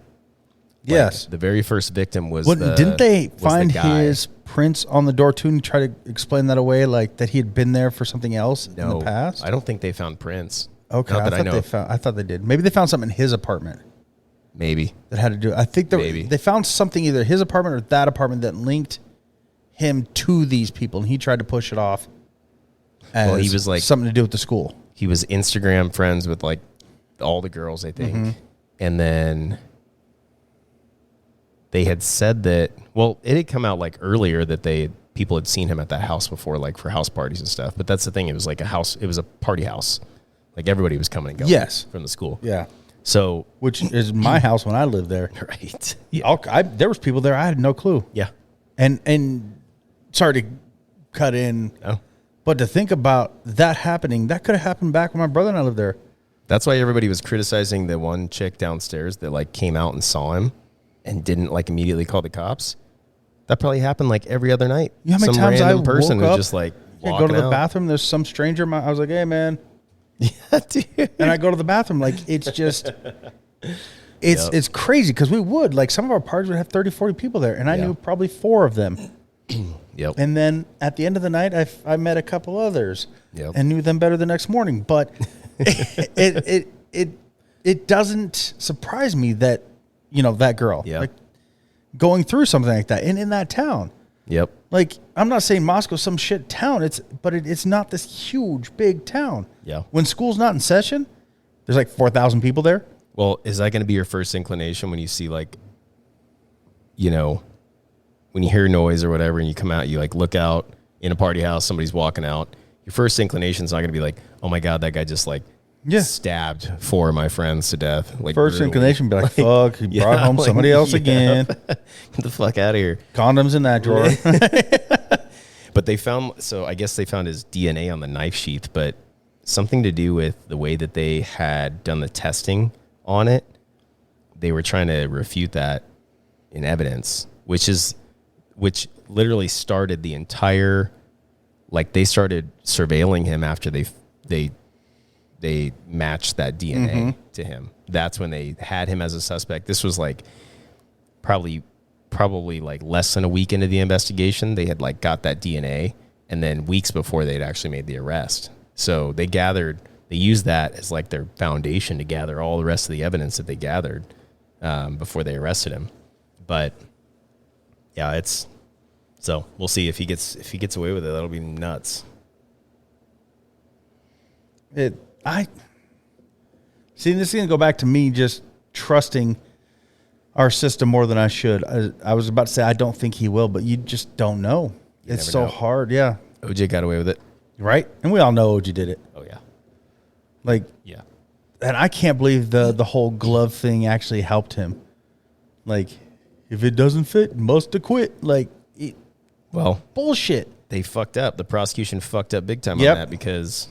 Yes. Like, the very first victim was Didn't they find guy. his prints on the door too and try to explain that away, like that he had been there for something else in No, the past? I don't think they found prints. Okay, Not that I know. I thought they did. Maybe they found something in his apartment Maybe. that had to do. I think Maybe. they found something either his apartment or that apartment that linked him to these people, and he tried to push it off. As Well, he was like- something to do with the school. He was Instagram friends with like all the girls, I think. Mm-hmm. And then they had said that, well, it had come out like earlier that people had seen him at that house before, like for house parties and stuff. But that's the thing. It was like it was a party house. Like everybody was coming and going. Yes. From the school. Yeah. So Which is my house when I lived there. right. Yeah. There was people there. I had no clue. Yeah. And sorry to cut in, Oh. but to think about that happening, that could have happened back when my brother and I lived there. That's why everybody was criticizing the one chick downstairs that like came out and saw him and didn't like immediately call the cops. That probably happened like every other night. You know how many Some times I random person woke was up, just like go walking to the out. bathroom. There's some stranger. I was like, hey, man. Yeah, dude. And I go to the bathroom. Like, it's just, it's crazy because we would. Like, some of our parties would have 30, 40 people there. And I knew probably 4 of them. Yep. And then at the end of the night, I met a couple others and knew them better the next morning. But it doesn't surprise me that, that girl, like going through something like that in that town. Yep. Like, I'm not saying Moscow's some shit town. But it's not this huge, big town. Yeah. When school's not in session, there's like 4,000 people there. Well, is that going to be your first inclination when you see like, when you hear noise or whatever and you come out, you like look out in a party house, somebody's walking out. Your first inclination is not going to be like, oh my God, that guy just like stabbed 4 of my friends to death. Like First brutally. inclination be like, fuck, he brought home somebody else again. Get the fuck out of here. Condoms in that drawer. But I guess they found his DNA on the knife sheath, but something to do with the way that they had done the testing on it. They were trying to refute that in evidence, which literally started the entire, like they started surveilling him after they matched that DNA to him. That's when they had him as a suspect. This was like probably like less than a week into the investigation. They had like got that DNA, and then weeks before they'd actually made the arrest. So they used that as like their foundation to gather all the rest of the evidence that they gathered before they arrested him. But yeah, so we'll see if he gets away with it. That'll be nuts. This is going to go back to me just trusting our system more than I should. I was about to say I don't think he will, but you just don't know. It's so hard. Yeah. OJ got away with it. Right? And we all know OJ did it. Oh, yeah. Like, yeah. And I can't believe the whole glove thing actually helped him. Like, if it doesn't fit, must have quit. Like, well, bullshit. They fucked up. The prosecution fucked up big time on that because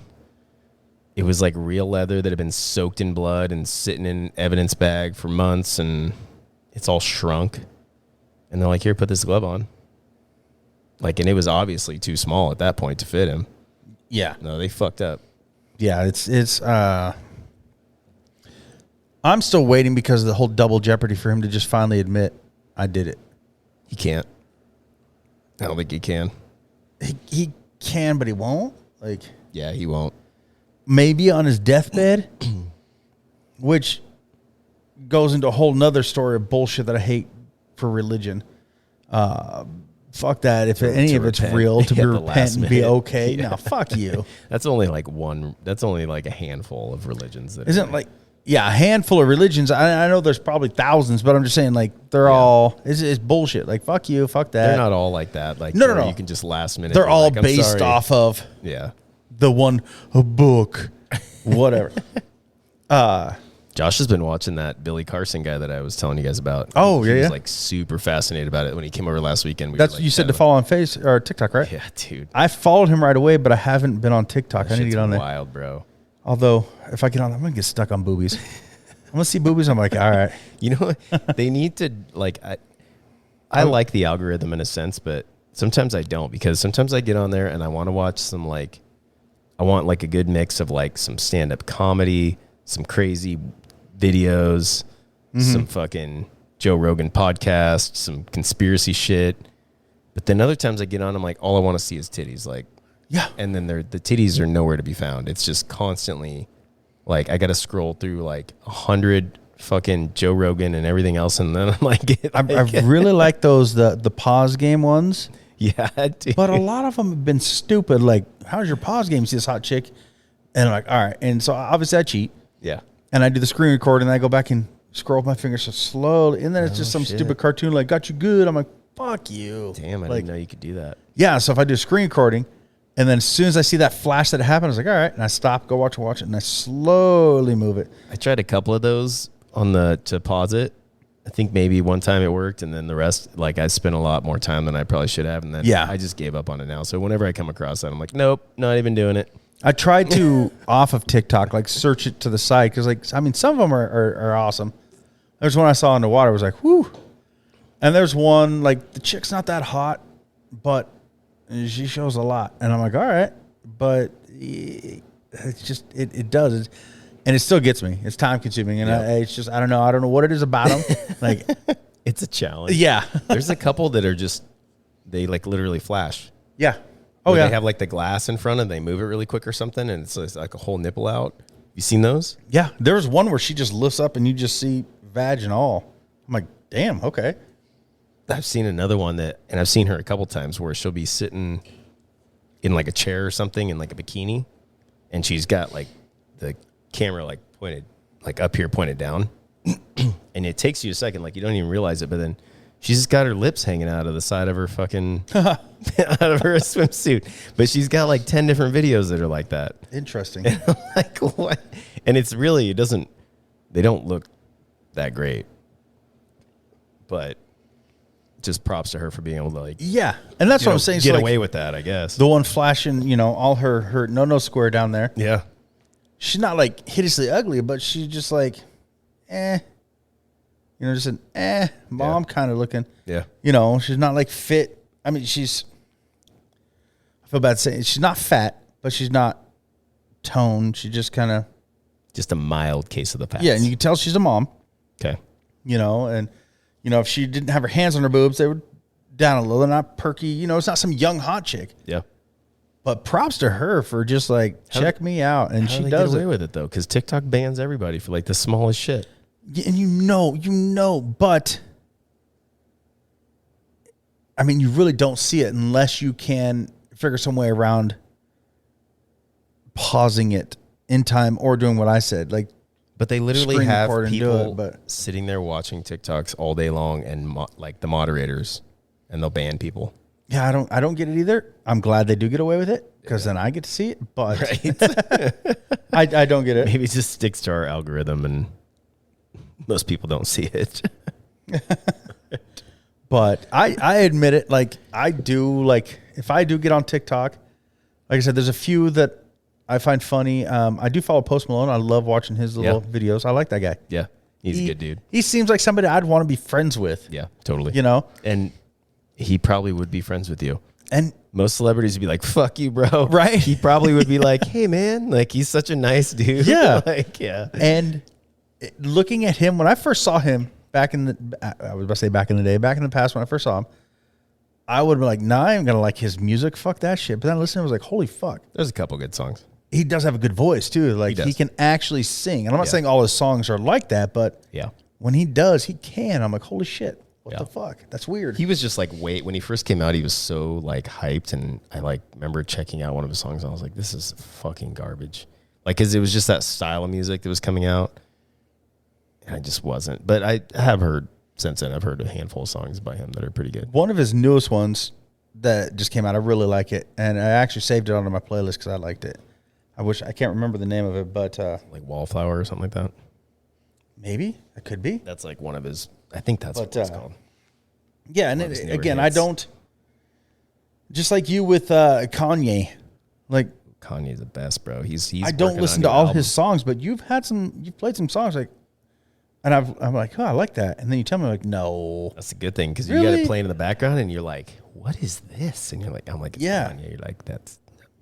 it was like real leather that had been soaked in blood and sitting in an evidence bag for months, and it's all shrunk. And they're like, here, put this glove on. Like, and it was obviously too small at that point to fit him. Yeah. No, they fucked up. Yeah, it's I'm still waiting because of the whole double jeopardy for him to just finally admit I did it. He can't. I don't think he can. He can, but he won't. Like, yeah, he won't. Maybe on his deathbed, which goes into a whole nother story of bullshit that I hate for religion. Fuck that. If any of it's real, to be repent and be okay. Yeah. No, fuck you. That's only like a handful of religions. That isn't like, a handful of religions. I know there's probably thousands, but I'm just saying, like, they're all, it's bullshit. Like, fuck you, fuck that. They're not all like that. Like, no. You can just last minute. They're all like, based off of the one book, whatever. Josh has been watching that Billy Carson guy that I was telling you guys about. Oh, he was like super fascinated about it when he came over last weekend. That's like, you said to follow on Face or TikTok, right? Yeah, dude. I followed him right away, but I haven't been on TikTok. I need to get on there. Wild, bro. Although, if I get on, I'm gonna get stuck on boobies. I'm gonna see boobies. I'm like, all right. You know, they need to like. I like the algorithm in a sense, but sometimes I don't, because sometimes I get on there and I want to watch some like, I want like a good mix of like some stand-up comedy, some crazy videos, some fucking Joe Rogan podcast, some conspiracy shit. But then other times I get on, I'm like, all I want to see is titties. Like, yeah. And then the titties are nowhere to be found. It's just constantly like, I got to scroll through like 100 fucking Joe Rogan and everything else. And then I'm like, I really like those, the pause game ones. Yeah, dude. But a lot of them have been stupid. Like, how's your pause game? You see this hot chick? And I'm like, all right. And so obviously I cheat. Yeah. And I do the screen record, and I go back and scroll with my fingers so slowly. And then it's just some stupid cartoon like, got you good. I'm like, fuck you. Damn, I didn't know you could do that. Yeah, so if I do screen recording, And then as soon as I see that flash that happened, I was like, all right. And I stop, go watch it. And I slowly move it. I tried a couple of those to pause it. I think maybe one time it worked, and then the rest, like I spent a lot more time than I probably should have. And then I just gave up on it now. So whenever I come across that, I'm like, nope, not even doing it. I tried to, off of TikTok, like search it to the side. Because, like, I mean, some of them are awesome. There's one I saw in the water. I was like, whew. And there's one, like, the chick's not that hot, but she shows a lot. And I'm like, all right. But it's just, it does. And it still gets me. It's time consuming. And it's just, I don't know. I don't know what it is about them. Like, it's a challenge. Yeah. There's a couple that are just, they like literally flash. Yeah. Oh, yeah. They have like the glass in front and they move it really quick or something. And it's like a whole nipple out. You seen those? Yeah. There was one where she just lifts up and you just see vag and all. I'm like, damn, okay. I've seen another one and I've seen her a couple times where she'll be sitting in like a chair or something in like a bikini, and she's got like the camera like pointed like up here, pointed down, and it takes you a second, like you don't even realize it, but then she's just got her lips hanging out of the side of her fucking out of her swimsuit. But she's got like 10 different videos that are like that. Interesting. And I'm like, what? And it's really, they don't look that great, but just props to her for being able to like, yeah. And that's what I'm saying. Get So, away like, with that, I guess. the one flashing, all her no square down there. Yeah. She's not like hideously ugly, but she's just like, just an mom kind of looking. Yeah. She's not like fit. I mean, I feel bad saying she's not fat, but she's not toned. She just kind of. Just a mild case of the fats. Yeah. And you can tell she's a mom. Okay. And, if she didn't have her hands on her boobs, they were down a little. They're not perky. It's not some young hot chick. Yeah. But props to her for just like, check me out. And she does get away with it though, because TikTok bans everybody for like the smallest shit. And but I mean, you really don't see it unless you can figure some way around pausing it in time or doing what I said. Like, but they literally screen have record and do people it, but sitting there watching TikToks all day long, and like the moderators, and they'll ban people. yeah, I don't get it either. I'm glad they do get away with it because then I get to see it. But I don't get it. Maybe it just sticks to our algorithm, and most people don't see it. But I admit it. Like, I do, like, if I do get on TikTok, like I said, there's a few that I find funny. I do follow Post Malone. I love watching his little videos. I like that guy. Yeah, he's a good dude. He seems like somebody I'd want to be friends with. Yeah, totally. And he probably would be friends with you. And most celebrities would be like, fuck you, bro. Right. He probably would be like, hey, man, like, he's such a nice dude. Yeah. Like, yeah. And looking at him, when I first saw him back in the past, when I first saw him, I would be like, nah, I ain't going to like his music. Fuck that shit. But then I listened, I was like, holy fuck. There's a couple good songs. He does have a good voice too. Like, he can actually sing. And I'm not saying all his songs are like that, but when he does, he can. I'm like, holy shit. What the fuck? That's weird. He was just like, when he first came out, he was so like hyped, and I like remember checking out one of his songs, and I was like, this is fucking garbage. Like, cause it was just that style of music that was coming out, and I just wasn't. But I have heard since then. I've heard a handful of songs by him that are pretty good. One of his newest ones that just came out, I really like it, and I actually saved it onto my playlist because I liked it. I can't remember the name of it, but like Wallflower or something like that. Maybe it could be. That's like one of his. I think that's what it's called. Yeah, and again, I don't. Just like you with Kanye, like Kanye's the best, bro. He's. I don't listen to all his songs, but you've played some songs like, and I'm like, oh, I like that, and then you tell me like, no, that's a good thing because really? you got it playing in the background, and you're like, what is this? And you're like, I'm like, it's Kanye. You're like, that's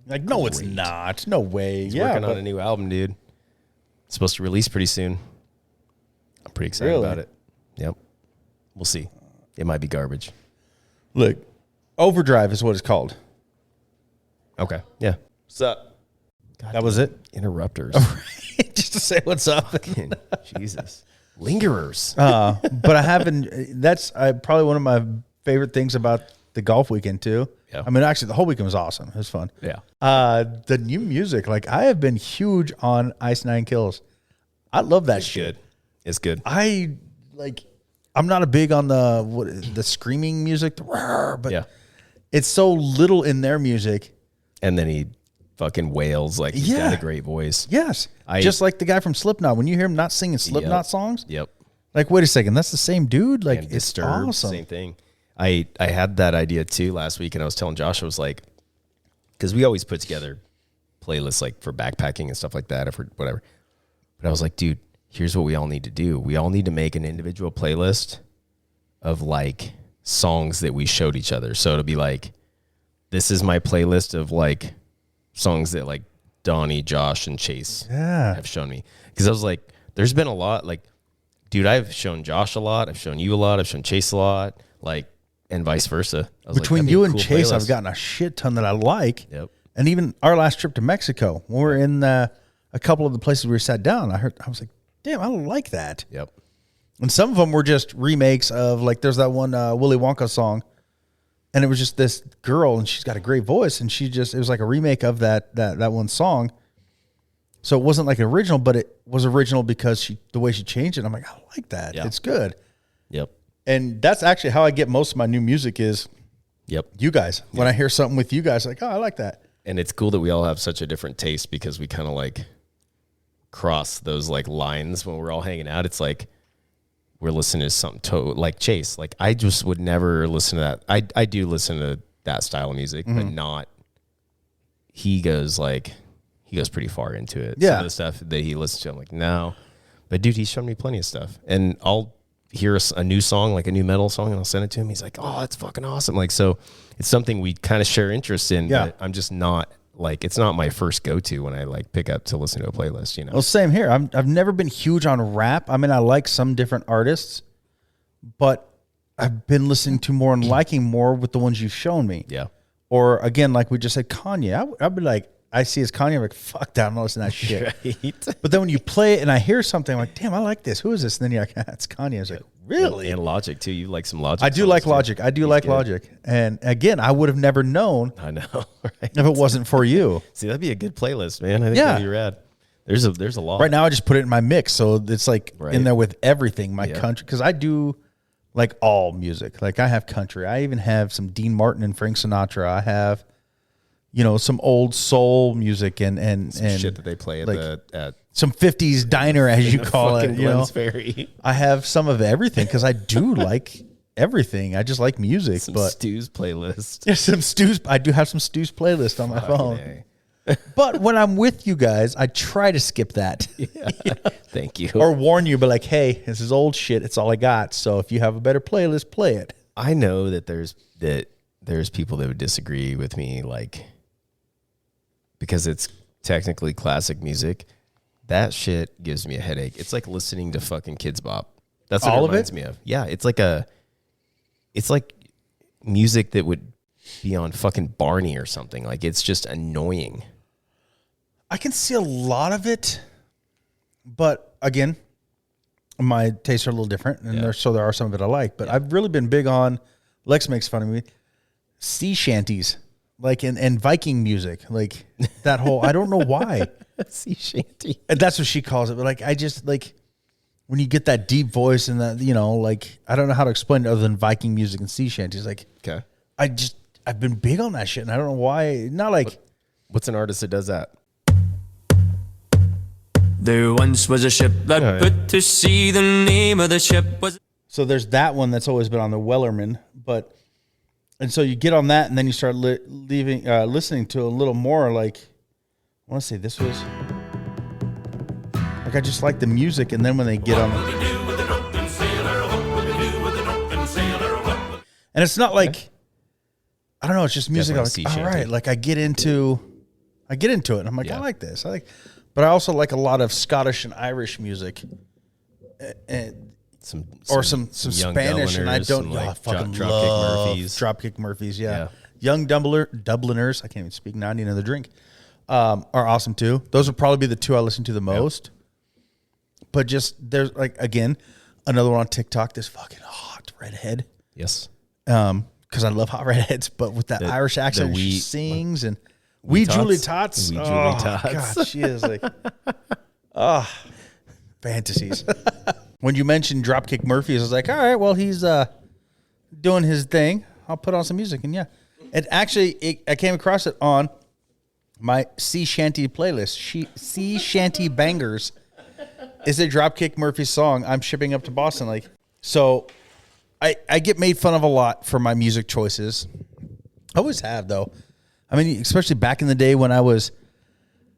like, no, great. It's not. No way. He's working on a new album, dude. It's supposed to release pretty soon. I'm pretty excited about it. Yep. We'll see. It might be garbage. Look, Overdrive is what it's called. Okay. Yeah. What's up? God, that was it? Interrupters. Just to say what's up. Jesus. Lingerers. But I haven't. That's probably one of my favorite things about the golf weekend, too. Yeah. I mean, actually, the whole weekend was awesome. It was fun. Yeah. The new music, like, I have been huge on Ice Nine Kills. I love that shit. Good. It's good. I'm not a big on the screaming music, but it's so little in their music. And then he fucking wails like he's got a great voice. Yes. Just like the guy from Slipknot. When you hear him not singing Slipknot songs, like, wait a second, that's the same dude? Like, it's Disturbed, awesome. Same thing. I had that idea too last week, and I was telling Josh, I was like, because we always put together playlists like for backpacking and stuff like that, or for whatever. But I was like, dude, here's what we all need to do. We all need to make an individual playlist of like songs that we showed each other. So it'll be like, this is my playlist of like songs that like Donnie, Josh, and Chase have shown me. Because I was like, there's been a lot. Like, dude, I've shown Josh a lot. I've shown you a lot. I've shown Chase a lot. Like, and vice versa. Between you and Chase, I've gotten a shit ton that I like. Yep. And even our last trip to Mexico, when we were in a couple of the places we sat down, I was like, damn, I like that. Yep. And some of them were just remakes of, like, there's that one Willy Wonka song, and it was just this girl, and she's got a great voice, and it was like a remake of that one song. So it wasn't like original, but it was original because the way she changed it. I'm like, I like that. Yeah. It's good. Yep. And that's actually how I get most of my new music is you guys. When I hear something with you guys, like, oh, I like that. And it's cool that we all have such a different taste because we kind of like cross those like lines when we're all hanging out. It's like we're listening to something like Chase. Like, I just would never listen to that. I do listen to that style of music, but not. He goes pretty far into it. Yeah. Some of the stuff that he listens to, I'm like, no. But dude, he's shown me plenty of stuff, and I'll hear a new song, like a new metal song, and I'll send it to him. He's like, oh, that's fucking awesome. Like, so it's something we kind of share interest in. Yeah. But I'm just not like, it's not my first go-to when I like pick up to listen to a playlist, you know? Well, same here. I've never been huge on rap. I mean, I like some different artists, but I've been listening to more and liking more with the ones you've shown me. Yeah. Or again, like we just said, Kanye. I'd be like, I see as Kanye, I'm like, fuck that, I'm not listening to that shit. Right. But then when you play it and I hear something, I'm like, damn, I like this. Who is this? And then you're like, it's Kanye. I was like, really? And Logic too. You like some Logic? I do like Logic. I do like Logic. And again, I would have never known. I know, right? If it wasn't for you. See, that'd be a good playlist, man. I think that'd be rad. There's a lot. Right now, I just put it in my mix, so it's like in there with everything. My country, because I do like all music. Like, I have country. I even have some Dean Martin and Frank Sinatra. I have, some old soul music and shit that they play at like some 50s diner, as you call it. Ferry. I have some of everything because I do like everything. I just like music. But Stu's playlist. Yeah, some Stu's. I do have some Stu's playlist on my phone. But when I'm with you guys, I try to skip that. Yeah. Thank you. Or warn you, but like, hey, this is old shit. It's all I got. So if you have a better playlist, play it. I know that there's people that would disagree with me, like, because it's technically classic music. That shit gives me a headache. It's like listening to fucking Kids Bop. That's what it reminds me of. Yeah, it's like music that would be on fucking Barney or something. Like, it's just annoying. I can see a lot of it, but again, my tastes are a little different, and there are some of it I like. But I've really been big on, Lex makes fun of me, sea shanties, like and Viking music, like that whole. I don't know why sea shanty, and that's what she calls it. But like, I just like when you get that deep voice and that, like, I don't know how to explain it other than Viking music and sea shanties. Like, okay, I've been big on that shit, and I don't know why. Not like, what's an artist that does that? There once was a ship that put to sea. The name of the ship was. So there's that one that's always been on the Wellerman, and so you get on that, and then you start listening to a little more. Like, I want to say this was like, I just like the music, and then when they get on, and it's not like, I don't know, it's just music. I'm like, all right, like I get into it, and I'm like, I like this. But I also like a lot of Scottish and Irish music, and some Spanish, and I don't. I fucking love Dropkick Murphys. Yeah. Young Dubliners. I can't even speak now. I need another drink. Are awesome too. Those would probably be the two I listen to the most. But just there's like, again, another one on TikTok. This fucking hot redhead. Yes. Because I love hot redheads, but with that Irish accent, she sings and. Julie Tots. Julie Tots. God, she is like, fantasies. When you mentioned Dropkick Murphys, I was like, all right, well, he's doing his thing. I'll put on some music, and it actually, I came across it on My sea shanty playlist, sea shanty bangers, is a Dropkick Murphys song I'm shipping up to Boston. Like, so I get made fun of a lot for my music choices. I always have, though. I mean, especially back in the day when I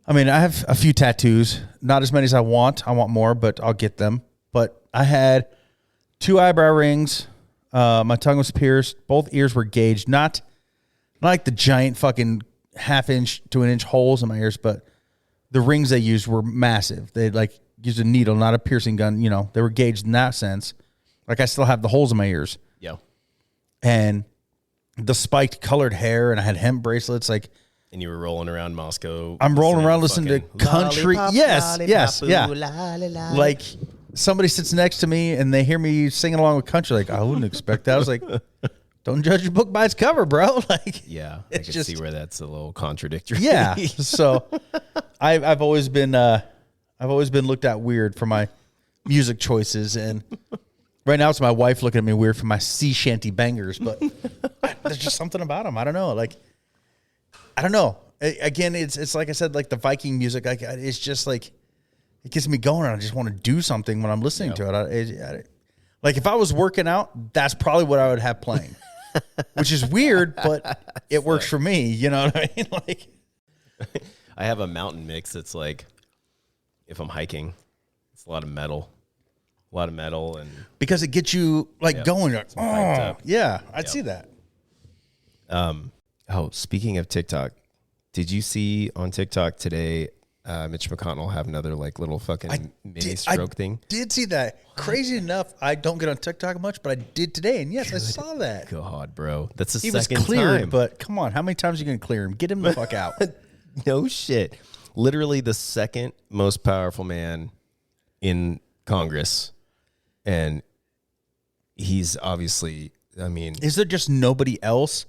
have a few tattoos, not as many as I want. I want more, but I'll get them. But I had 2 eyebrow rings. My tongue was pierced. Both ears were gauged. Not like the giant fucking 1/2 inch to 1 inch holes in my ears, but the rings they used were massive. They like used a needle, not a piercing gun. You know, they were gauged in that sense. Like I still have the holes in my ears. Yeah. And the spiked colored hair, and I had hemp bracelets. Like, And you were rolling around Moscow. I'm rolling around listening to fucking country. lollipop, Yes, lollipop, yeah. ooh, la, la, la. Like somebody sits next to me and they hear me singing along with country. Like, I wouldn't expect that. I was like, don't judge a book by its cover, bro. Like, Yeah, I it's can just see where that's a little contradictory. yeah. So I've always been looked at weird for my music choices, and right now it's my wife looking at me weird for my sea shanty bangers. But there's just something about them. I don't know. Like, I don't know. Again, it's like I said, like the Viking music. Like, it's just like it gets me going, and I just want to do something when I'm listening to it. Like if I was working out, that's probably what I would have playing, which is weird, but it works for me. You know what I mean? Like, I have a mountain mix that's like, if I'm hiking, it's a lot of metal. And because it gets you like going. Like, hyped oh, up. yeah, I'd see that. oh, speaking of TikTok, did you see on TikTok today, Mitch McConnell have another like little fucking mini stroke thing? Did see that. Crazy enough, I don't get on TikTok much, but I did today, and yes, I saw that. God, bro, that's the He was second cleared, time. but come on, how many times are you gonna clear him? Get him the fuck out. No shit. Literally the second most powerful man in Congress. And he's obviously, I mean, Is there just nobody else,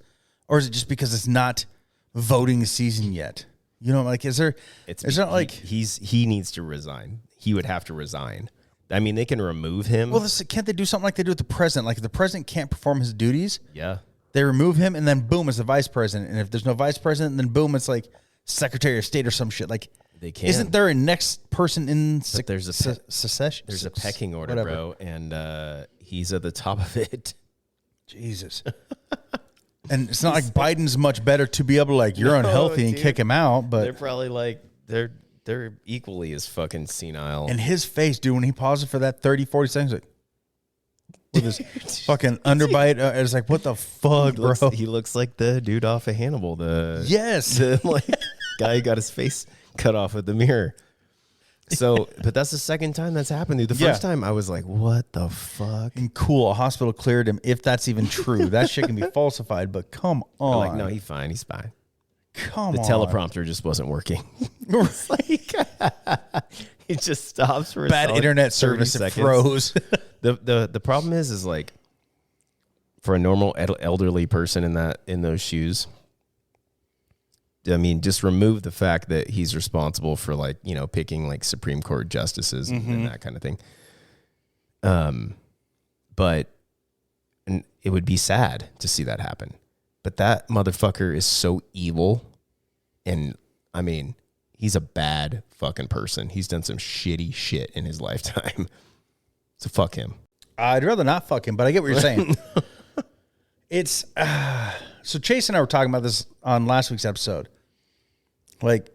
or is it just because it's not voting season yet? You know, like, is there? It's not like he needs to resign. He would have to resign. I mean, they can remove him. Well, can't they do something like they do with the president? Like, if the president can't perform his duties, yeah, they remove him, and then boom, it's the vice president. And if there's no vice president, then boom, it's like Secretary of State or some shit. Like, they can. Isn't there a next person in there's a secession? There's a pecking order, whatever. bro, and he's at the top of it. Jesus. And it's not like Biden's much better to be able to like, you're unhealthy and dude. kick him out, but They're probably like they're equally as fucking senile. and his face, dude, when he pauses for that 30, 40 seconds, like, with his fucking underbite, it's like, what the fuck, bro? He looks like the dude off of Hannibal. Yes. The like guy who got his face cut off with the mirror. So, but that's the second time that's happened, dude. The first time I was like, what the fuck? And cool, a hospital cleared him, if that's even true. That shit can be falsified, but come on. I'm like, no, he's fine. He's fine. Come The on. teleprompter just wasn't working. It's like, it just stops for a Bad solid internet 30 service, it seconds. froze. The problem is like for a normal elderly person in those shoes, I mean, just remove the fact that he's responsible for like, you know, picking like Supreme Court justices and that kind of thing. But and it would be sad to see that happen. But that motherfucker is so evil. And I mean, he's a bad fucking person. He's done some shitty shit in his lifetime. So fuck him. I'd rather not fuck him, but I get what you're saying. It's so Chase and I were talking about this on last week's episode. Like,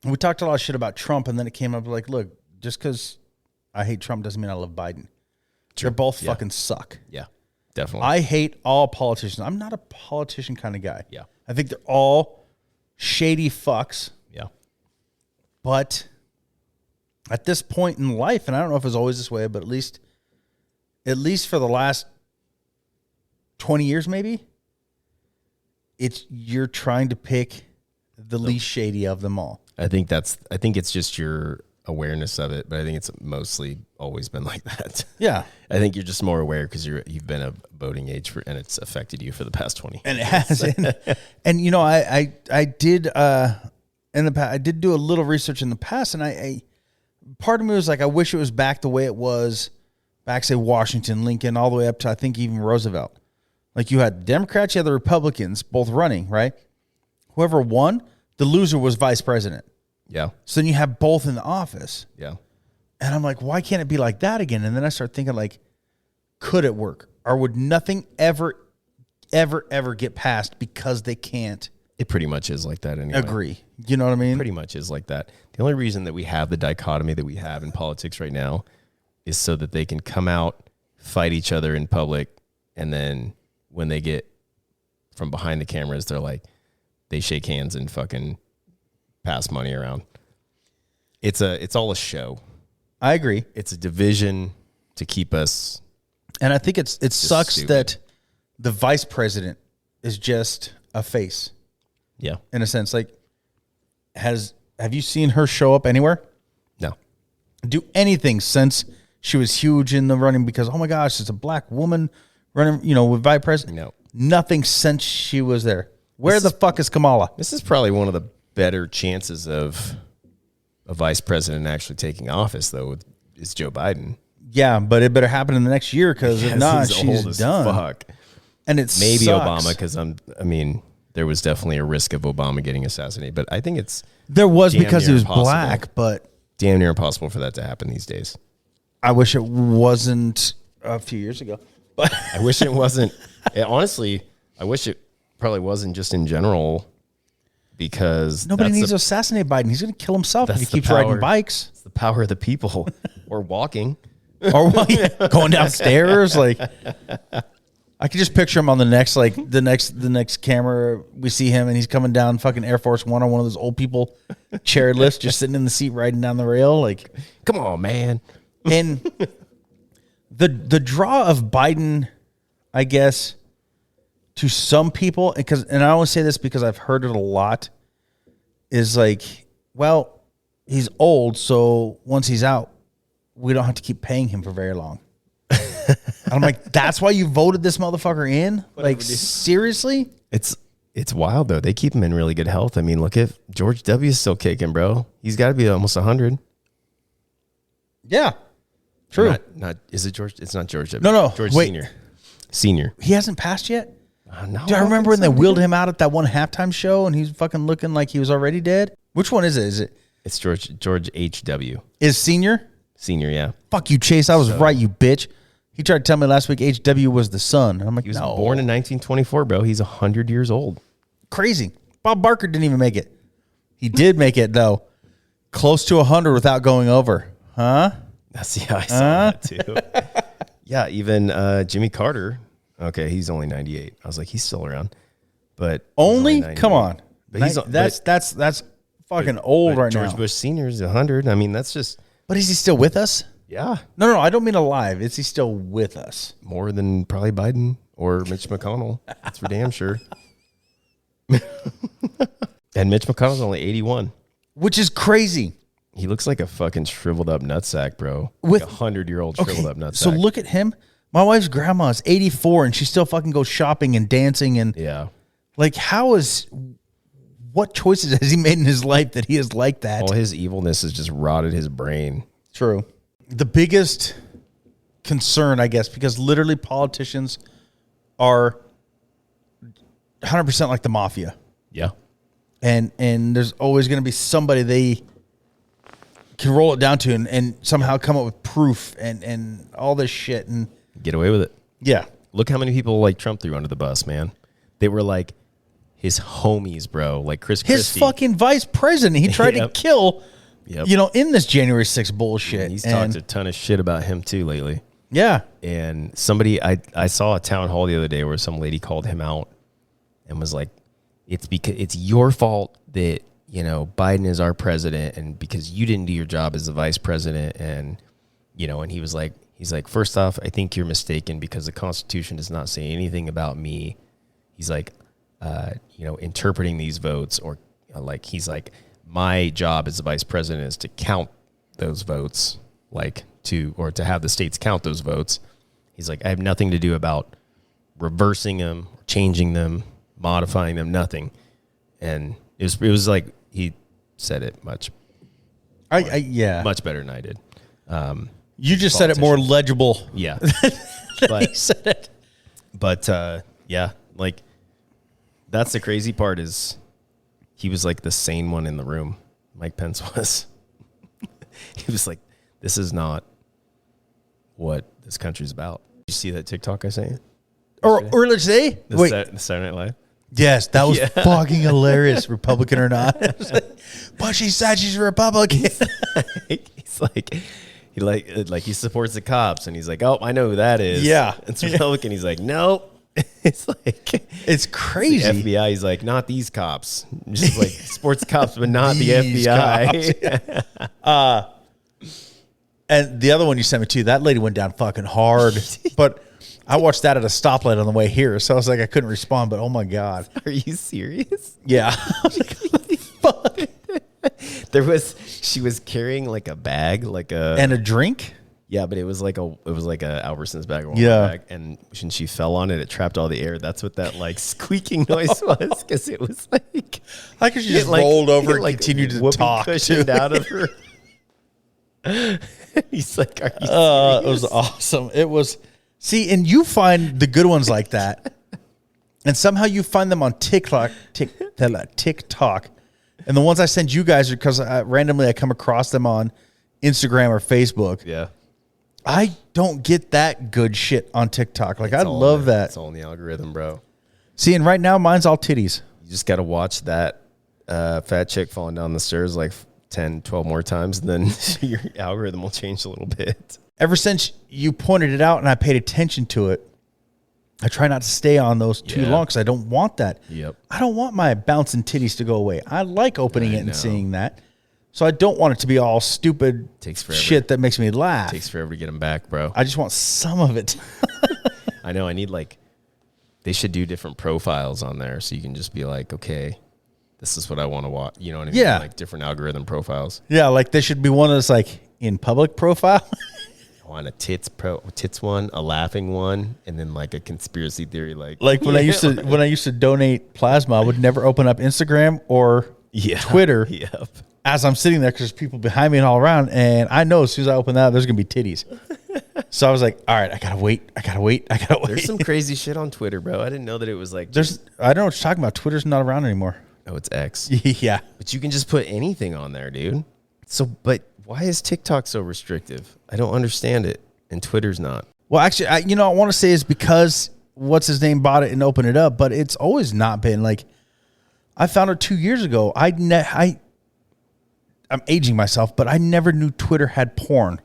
we talked a lot of shit about Trump, and then it came up like, look, just because I hate Trump doesn't mean I love Biden. They're both fucking suck. Yeah, definitely. I hate all politicians. I'm not a politician kind of guy. Yeah. I think they're all shady fucks. Yeah. But at this point in life, and I don't know if it's always this way, but at least for the last 20 years, maybe, you're trying to pick the least shady of them all. I think it's just your awareness of it, but I think it's mostly always been like that. Yeah. I think you're just more aware because you've been of voting age and it's affected you for the past 20. And it has. And you know, I did in the past, I did do a little research in the past, and I part of me was like, I wish it was back the way it was back, say, Washington, Lincoln, all the way up to I think even Roosevelt. Like, you had the Democrats, you had the Republicans both running, right? Whoever won The loser was vice president. Yeah. So then you have both in the office. Yeah. And I'm like, why can't it be like that again? And then I start thinking, like, could it work? Or would nothing ever get passed because they can't It pretty much is like that anyway. agree? You know what I mean? Pretty much is like that. The only reason that we have the dichotomy that we have in politics right now is so that they can come out, fight each other in public, and then when they get from behind the cameras, they're like, they shake hands and fucking pass money around. It's all a show. I agree. It's a division to keep us. And I think it sucks stupid. that the vice president is just a face. Yeah. In a sense, like, have you seen her show up anywhere? No. Do anything since she was huge in the running because, oh my gosh, it's a black woman running, with vice president. No. Nothing since she was there. Where the fuck is Kamala? This is probably one of the better chances of a vice president actually taking office, though, is Joe Biden. Yeah, but it better happen in the next year because if not, he's she's old as done. Fuck. And it's Maybe sucks. Obama, because there was definitely a risk of Obama getting assassinated, but I think it's There was damn because he near was impossible. black, but damn near impossible for that to happen these days. I wish it wasn't a few years ago. But I wish it wasn't. Honestly, I wish it probably wasn't just in general, because nobody that's needs to assassinate Biden. He's going to kill himself if he that's the keeps riding power. bikes It's the power of the people, or walking. or going downstairs. Like, I could just picture him on the next camera. We see him and he's coming down fucking Air Force One on one of those old people chair lifts, just sitting in the seat riding down the rail. Like, Come on, man. and the draw of Biden, I guess, to some people, and I only say this because I've heard it a lot, is like, well, he's old, so once he's out, we don't have to keep paying him for very long. And I'm like, that's why you voted this motherfucker in? Like, seriously? It's wild though. They keep him in really good health. I mean, look at George W. is still kicking, bro. He's got to be almost 100. Yeah. True. Not is it George? It's not George W. No, George wait. Senior. He hasn't passed yet? No, Do I remember when they wheeled him out at that one halftime show and he's fucking looking like he was already dead? Which one is it? Is it It's George H.W. is Senior? Senior, yeah. Fuck you, Chase. I was right, you bitch. He tried to tell me last week HW was the son. And I'm like, He was no. born in 1924, bro. He's 100 years old. Crazy. Bob Barker didn't even make it. He did make it, though. Close to 100 without going over. Huh? I saw that too. Yeah, even Jimmy Carter. Okay, he's only 98. I was like, he's still around. But he's Only? 98. Come on. But he's That's fucking old right George now. Bush Sr. is 100. I mean, that's just, But is he still with us? yeah, No, I don't mean alive. Is he still with us? more than probably Biden or Mitch McConnell. That's for damn sure. And Mitch McConnell's only 81. Which is crazy. He looks like a fucking shriveled up nutsack, bro. With- Like a 100-year-old shriveled up nutsack. So look at him. My wife's grandma is 84 and she still fucking goes shopping and dancing and Yeah. like what choices has he made in his life that he is like that? All his evilness has just rotted his brain. True. The biggest concern, I guess, because literally politicians are 100% like the mafia. Yeah. And there's always going to be somebody they can roll it down to and somehow come up with proof and all this shit. And Get away with it. yeah. Look how many people like Trump threw under the bus, man. They were like his homies, bro. Like Chris His Christie. fucking vice president, he tried to Yep. kill, Yep. in this January 6th bullshit. He's And- talked a ton of shit about him too lately. Yeah. And somebody, I saw a town hall the other day where some lady called him out and was like, it's because it's your fault that, Biden is our president, and because you didn't do your job as the vice president. And, and he's like, first off, I think you're mistaken because the Constitution does not say anything about me. He's like, interpreting these votes, or he's like, my job as the vice president is to count those votes, to have the states count those votes. He's like, I have nothing to do about reversing them, changing them, modifying them, nothing. And it was like, he said it much better than I did. You just said it more legible. Yeah. He said it. But yeah, that's the crazy part is he was like the sane one in the room. Mike Pence was. He was like, this is not what this country's about. Did you see that TikTok I sent? Or earlier today? The Saturday Night Live? Yes, that was fucking hilarious, Republican or not. But she said she's a Republican. He's like, he supports the cops, and he's like, oh, I know who that is. Yeah. It's Republican. He's like, nope. It's like, it's crazy. The FBI, he's like, not these cops. Just like sports cops, but not the FBI. And the other one you sent me to, that lady went down fucking hard. But I watched that at a stoplight on the way here, so I was like, I couldn't respond, but oh my God. Are you serious? Yeah. Fuck. She was carrying like a bag, and a drink? Yeah, but it was like a Albertsons bag. Yeah. And when she fell on it, it trapped all the air. That's what that like squeaking noise was, because it was like she just rolled over and continued to talk. Cushioned out of her. He's like, are you serious? It was awesome. It was. See, and you find the good ones like that, and somehow you find them on TikTok. And the ones I send you guys are because randomly I come across them on Instagram or Facebook. Yeah. I don't get that good shit on TikTok. Like, I love that. It's all in the algorithm, bro. See, and right now mine's all titties. You just got to watch that fat chick falling down the stairs like 10, 12 more times, and then your algorithm will change a little bit. Ever since you pointed it out and I paid attention to it, I try not to stay on those too long because I don't want that. Yep. I don't want my bouncing titties to go away. I like opening it and seeing that. So I don't want it to be all stupid shit that makes me laugh. Takes forever to get them back, bro. I just want some of it. I know. I need they should do different profiles on there so you can just be like, okay, this is what I want to watch. You know what I mean? Yeah. Like different algorithm profiles. Yeah, like there should be one that's like in public profile. I want a tits one, a laughing one, and then like a conspiracy theory like when I used to donate plasma, I would never open up Instagram or Twitter. Yep. As I'm sitting there, because there's people behind me and all around, and I know as soon as I open that, there's gonna be titties. So I was like, all right, I gotta wait. There's some crazy shit on Twitter, bro. I didn't know that it was like I don't know what you're talking about. Twitter's not around anymore. Oh, it's X. Yeah. But you can just put anything on there, dude. So, but why is TikTok so restrictive? I don't understand it, and Twitter's not. Well, actually, I want to say is because what's his name bought it and opened it up, but it's always not been like. I found it 2 years ago. I'm aging myself, but I never knew Twitter had porn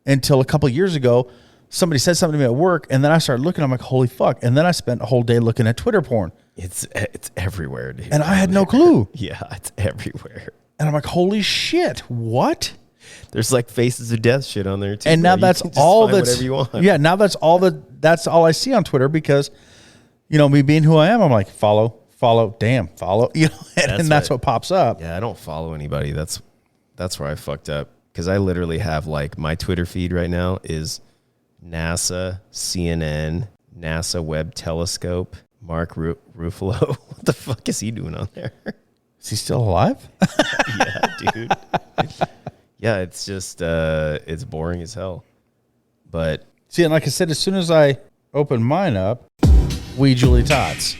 until a couple of years ago. Somebody said something to me at work, and then I started looking. I'm like, holy fuck! And then I spent a whole day looking at Twitter porn. It's everywhere, dude. And I had no clue. Yeah, it's everywhere. And I'm like, holy shit! What? There's like faces of death shit on there too. And now that's all whatever you want. Yeah, now that's all I see on Twitter because, me being who I am, I'm like follow, damn, follow. And that's what pops up. Yeah, I don't follow anybody. That's where I fucked up because I literally have like my Twitter feed right now is NASA, CNN, NASA Webb Telescope, Mark Ruffalo. What the fuck is he doing on there? Is he still alive? Yeah, dude. Yeah, it's just it's boring as hell. But see, and like I said, as soon as I open mine up, we Julie Tots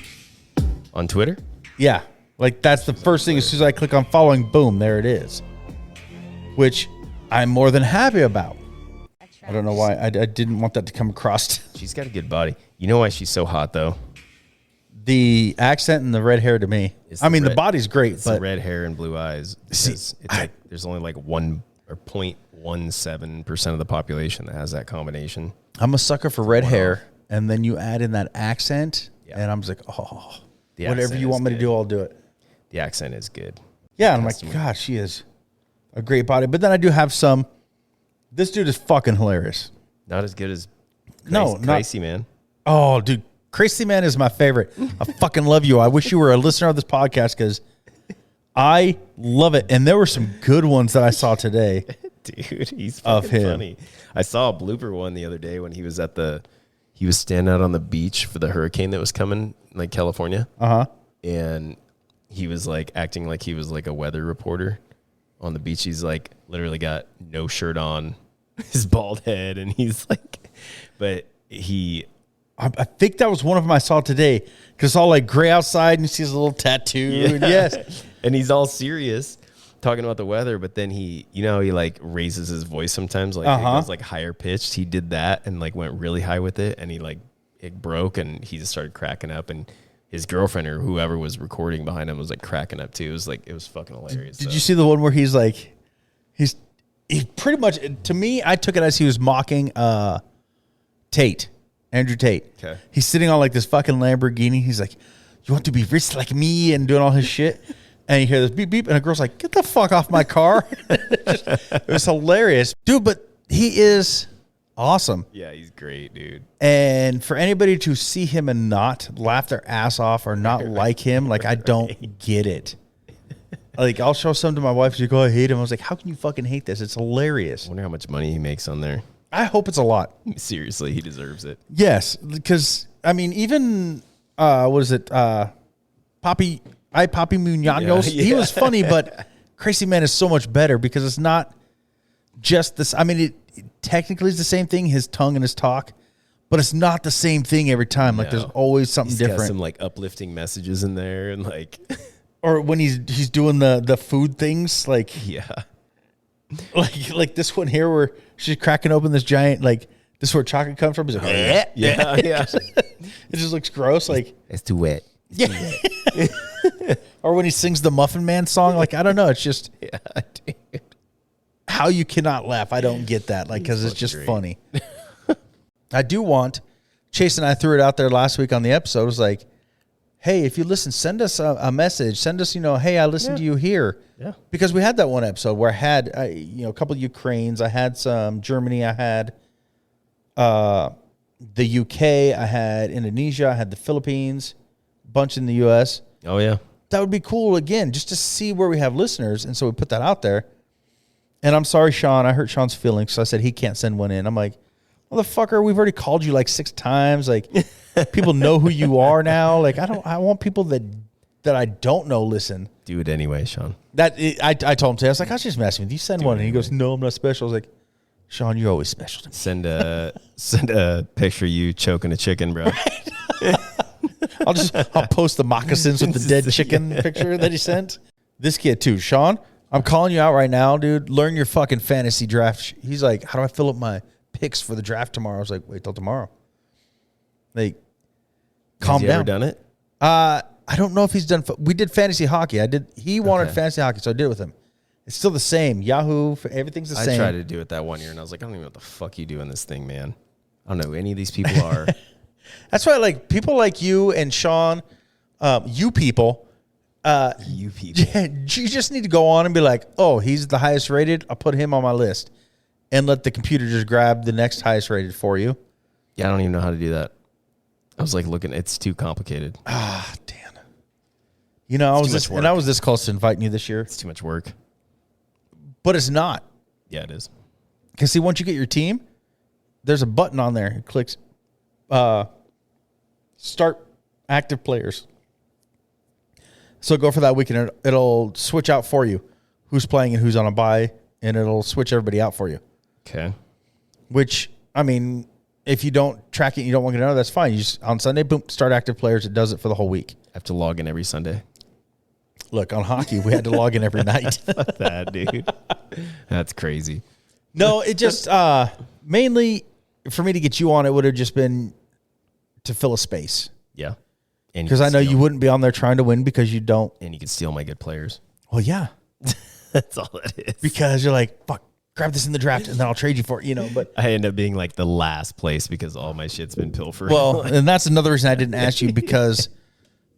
on Twitter. Yeah, like that's the first thing. As soon as I click on following, boom, there it is. Which I'm more than happy about. I don't know why I didn't want that to come across. She's got a good body. You know why she's so hot though? The accent and the red hair to me. The body's great, it's but the red hair and blue eyes. It's like there's only like 1 or 0.17% of the population that has that combination. I'm a sucker for red hair, and then you add in that accent, and I'm just like, whatever you want me to do, I'll do it. The accent is good. Yeah, and I'm like, God, she is a great body. But then I do have some. This dude is fucking hilarious. Not as good as Crazy Man. Oh, dude. Crazy Man is my favorite. I fucking love you. I wish you were a listener of this podcast because I love it. And there were some good ones that I saw today. Dude, he's fucking funny. I saw a blooper one the other day when he was he was standing out on the beach for the hurricane that was coming, like California. Uh-huh. And he was like acting like he was like a weather reporter on the beach. He's like literally got no shirt on, his bald head, and he's like, but I think that was one of them I saw today because it's all like gray outside and he sees a little tattoo. Yeah. Yes. And he's all serious talking about the weather, but then he like raises his voice sometimes, like it goes like higher pitched. He did that and like went really high with it, and he like it broke, and he just started cracking up, and his girlfriend or whoever was recording behind him was like cracking up too. It was fucking hilarious. Did you see the one where he's like, he pretty much, to me, I took it as he was mocking Andrew Tate. Okay. He's sitting on like this fucking Lamborghini. He's like, you want to be rich like me, and doing all his shit. And you hear this beep, beep, and a girl's like, get the fuck off my car. It was hilarious. Dude, but he is awesome. Yeah, he's great, dude. And for anybody to see him and not laugh their ass off or not like him, like, I don't get it. Like, I'll show some to my wife. She's like, oh, I hate him. I was like, how can you fucking hate this? It's hilarious. I wonder how much money he makes on there. I hope it's a lot. Seriously, he deserves it. Yes, because, I mean, even, what is it? Papi Muñoz. Yeah. He was funny, but Crazy Man is so much better because it's not just this. I mean, it technically is the same thing, his tongue and his talk, but it's not the same thing every time. Like, there's always something He's got different. some like uplifting messages in there, and like, or when he's doing the food things, like yeah, like this one here where she's cracking open this giant, like, this is where chocolate comes from. He's like, yeah. It just looks gross. Like, It's too wet. yeah. Or when he sings the Muffin Man song, like, I don't know. It's just Dude. how you cannot laugh. I don't get that. Like, because it's just funny. I do want, Chase and I threw it out there last week on the episode. It was like, hey, if you listen, send us a message. Send us, hey, I listened to you here. Yeah. Because we had that one episode where I had, a couple of Ukraines. I had some Germany. I had the UK. I had Indonesia. I had the Philippines. Bunch in the U.S. Oh yeah. That would be cool, again, just to see where we have listeners. And so we put that out there. And I'm sorry, Sean. I hurt Sean's feelings. So I said he can't send one in. I'm like, motherfucker, we've already called you like 6 times. Like, people know who you are now. Like, I want people that I don't know listen. Do it anyway, Sean. I told him today, I was like, I was just messing with you. Send one. And he goes, no, I'm not special. I was like, Sean, you're always special to me. Send a picture of you choking a chicken, bro. I'll post the moccasins with the dead chicken picture that he sent. This kid too, Sean, I'm calling you out right now, dude. Learn your fucking fantasy draft. He's like, how do I fill up my picks for the draft tomorrow? I was like, wait till tomorrow. Like, calm Has he down. ever done it? I don't know if he's done. We did fantasy hockey. He wanted Okay. fantasy hockey, so I did it with him. It's still the same. Yahoo, everything's the same. I tried to do it that one year, and I was like, I don't even know what the fuck you do in this thing, man. I don't know who any of these people are. That's why, like, people like you and Sean, you people. You people. Yeah, you just need to go on and be like, oh, he's the highest rated. I'll put him on my list. And let the computer just grab the next highest rated for you. Yeah, I don't even know how to do that. I was like looking, it's too complicated. Ah, damn. I was this close to inviting you this year. It's too much work. But it's not. Yeah, it is. Because see, once you get your team, there's a button on there. It clicks start active players. So go for that week, and it'll switch out for you who's playing and who's on a bye, and it'll switch everybody out for you. Okay. Which, I mean, if you don't track it and you don't want to know, that's fine. You just, on Sunday, boom, start active players. It does it for the whole week. I have to log in every Sunday. Look, on hockey, we had to log in every night. Fuck that, dude. That's crazy. No, it just, mainly for me to get you on, it would have just been to fill a space. Yeah. And Because I know you wouldn't be on there trying to win because you don't. And you can steal my good players. Well, yeah. That's all that is. Because you're like, fuck, grab this in the draft and then I'll trade you for it, but. I end up being like the last place because all my shit's been pilfered. Well, and that's another reason I didn't ask you, because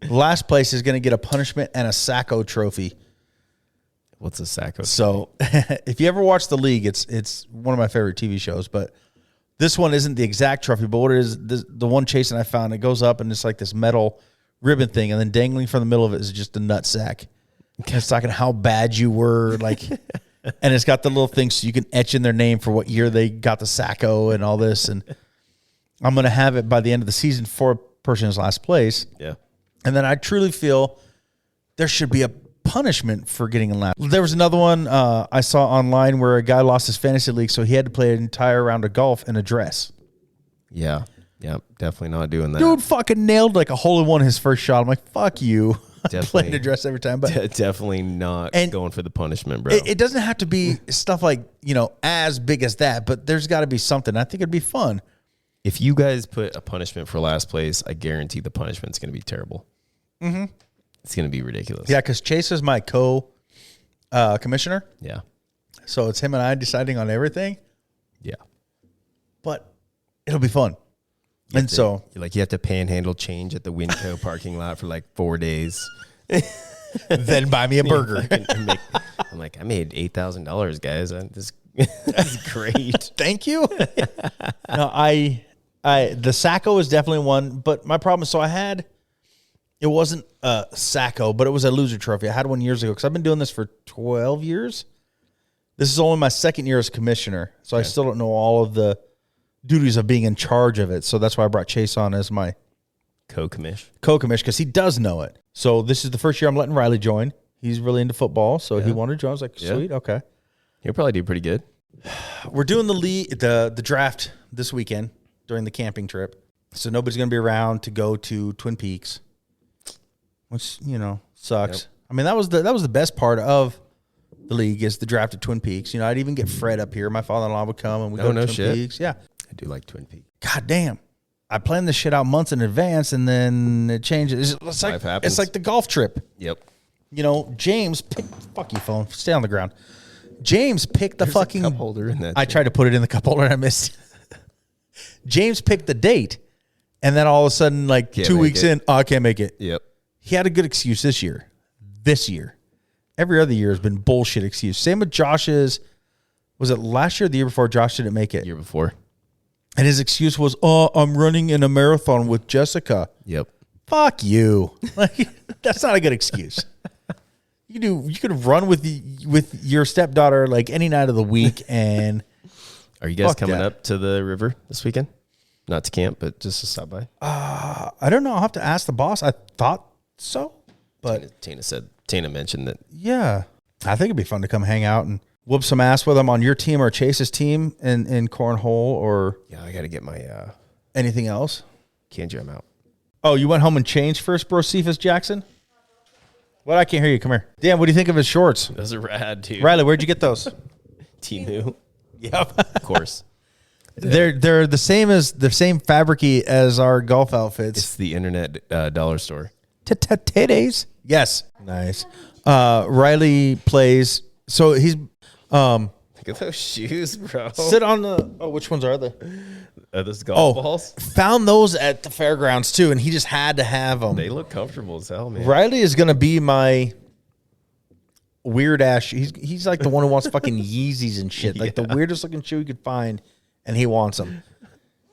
last place is going to get a punishment and a Sacco trophy. What's a Sacco? So if you ever watch The League, it's one of my favorite TV shows, but this one isn't the exact trophy, but what it is, the one Chase and I found, it goes up and it's like this metal ribbon thing, and then dangling from the middle of it is just a nut sack. And it's talking how bad you were, like, and it's got the little thing so you can etch in their name for what year they got the Sacco and all this. And I'm going to have it by the end of the season for a person who's last place. Yeah. And then I truly feel there should be a punishment for getting in last. There was another one I saw online where a guy lost his fantasy league, so he had to play an entire round of golf in a dress. Yeah. Yeah. Definitely not doing that. Dude fucking nailed like a hole in one his first shot. I'm like, fuck you. Playing to dress every time, but definitely not And going for the punishment, bro. it doesn't have to be stuff like, as big as that, but there's got to be something. I think it'd be fun. If you guys put a punishment for last place, I guarantee the punishment's going to be terrible. Mm-hmm. It's going to be ridiculous. Yeah, because Chase is my commissioner. Yeah. So it's him and I deciding on everything. Yeah. But it'll be fun. And so you have to panhandle change at the Winco parking lot for like 4 days. then buy me a burger. I'm like, I made $8,000, guys. This is great. Thank you. No, the Sacco is definitely one, but my problem is, so it wasn't a Sacco, but it was a loser trophy. I had one years ago because I've been doing this for 12 years. This is only my second year as commissioner, so I still don't know all of the duties of being in charge of it. So that's why I brought Chase on as my co-commish because he does know it. So this is the first year I'm letting Riley join. He's really into football, so he wanted to join. I was like, sweet, okay. He'll probably do pretty good. We're doing the draft this weekend during the camping trip, so nobody's going to be around to go to Twin Peaks, which sucks. Yep. I mean, that was the best part of the league is the draft at Twin Peaks. I'd even get Fred up here. My father-in-law would come and we go to Twin Peaks. Yeah, I do like Twin Peaks. God damn, I planned this shit out months in advance, and then it changes. Life happens. It's like the golf trip. Yep. James picked. Fuck you, phone. Stay on the ground. James picked the fucking cup holder in that. I tried to put it in the cup holder and I missed. James picked the date, and then all of a sudden, like Can't 2 make weeks it. in, I can't make it. Yep. He had a good excuse this year. Every other year has been bullshit excuse. Same with Josh's. Was it last year or the year before Josh didn't make it? Year before. And his excuse was, "Oh, I'm running in a marathon with Jessica." Yep. Fuck you. Like, that's not a good excuse. You could run with your stepdaughter like any night of the week. And are you guys fuck coming that. up to the river this weekend? Not to camp, but just to stop by. I don't know. I'll have to ask the boss. I thought so, but Tina mentioned that. yeah, I think it'd be fun to come hang out and whoop some ass with them on your team or Chase's team in cornhole or I got to get my anything else. can jam out. Oh, you went home and changed first, bro, Cephas Jackson? What? I can't hear you. Come here. Dan, what do you think of his shorts? Those are rad, dude. Riley, where'd you get those? Timu. Yep. Of course. They're the same fabric-y as our golf outfits. It's the internet dollar store. Titties. Yes. Nice. Riley plays. So he's Look at those shoes, bro. sit on the. Oh, which ones are they? Are those golf balls? Found those at the fairgrounds too, and he just had to have them. They look comfortable as hell, man. Riley is gonna be my weird ass. He's like the one who wants fucking Yeezys and shit, like the weirdest looking shoe you could find, and he wants them.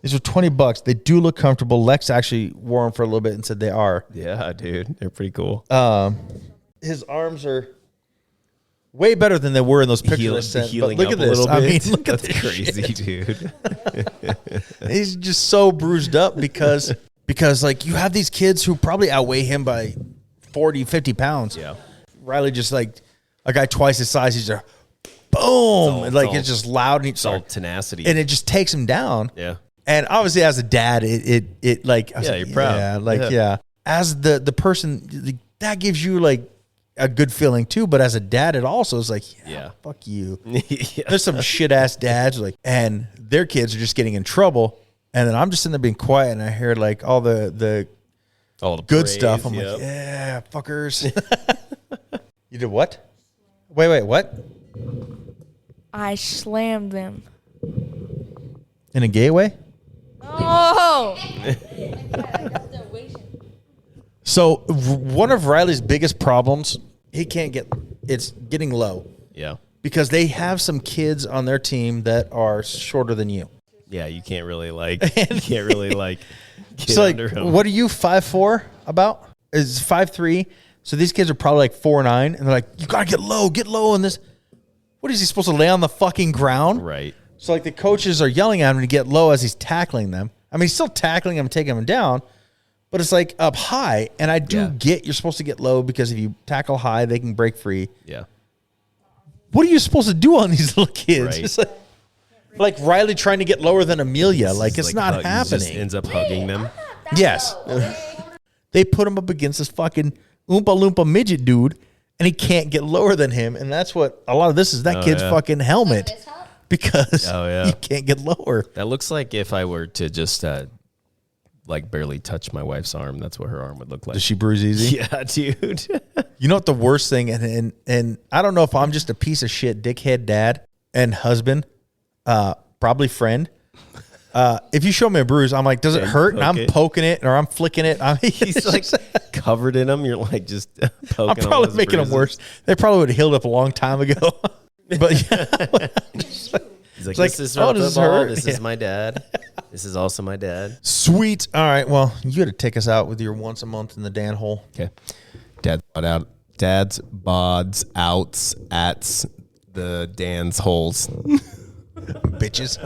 These are $20. They do look comfortable. Lex actually wore them for a little bit and said they are. Yeah, dude. They're pretty cool. His arms are way better than they were in those pictures I sent. But look at this. I mean, look at this crazy, shit. dude. He's just so bruised up because like you have these kids who probably outweigh him by 40, 50 pounds. Yeah. Riley just like a guy twice his size. He's just boom. It's just loud and It's all tenacity. and it just takes him down. Yeah. And obviously as a dad, it like, I was Yeah, you're proud. Yeah. As the person, that gives you like a good feeling too. But as a dad, it also is like, fuck you. Yeah. There's some shit ass dads like, and their kids are just getting in trouble. And then I'm just sitting there being quiet, and I hear like all the All the good praise, stuff. I'm like, yeah, fuckers. You did what? Wait, what? I slammed them. In a gay way? Oh! So one of Riley's biggest problems, it's getting low Yeah. because they have some kids on their team that are shorter than you. Yeah, you can't really get So like, under 'em. what are you 5'4" about? Is 5'3"? So these kids are probably like 4'9", and they're like, you gotta get low in this. What is he supposed to lay on the fucking ground? Right. So like the coaches are yelling at him to get low as he's tackling them. I mean, he's still tackling them, taking them down, but it's like up high. And I do get you're supposed to get low because if you tackle high, they can break free. Yeah. What are you supposed to do on these little kids? Right. It's like Riley trying to get lower than Amelia. Like it's not He just happening. ends up hugging them. Yes. They put him up against this fucking Oompa Loompa midget dude, and he can't get lower than him. And that's what a lot of this is. That kid's fucking helmet because he can't get lower. That looks like if I were to just like barely touch my wife's arm, that's what her arm would look like. Does she bruise easy? Yeah, dude. You know what the worst thing, and I don't know if I'm just a piece of shit dickhead dad and husband, probably friend. If you show me a bruise, I'm like, does it hurt? And I'm poking it or I'm flicking it. He's like covered in them. You're like just poking. I'm probably making them worse. They probably would have healed up a long time ago. But yeah. He's like, this is from football. This is my dad. This is also my dad. Sweet. All right. Well, you got to take us out with your once a month in the Dan hole. Okay. Dad's bods outs ats the Dan's holes. Bitches.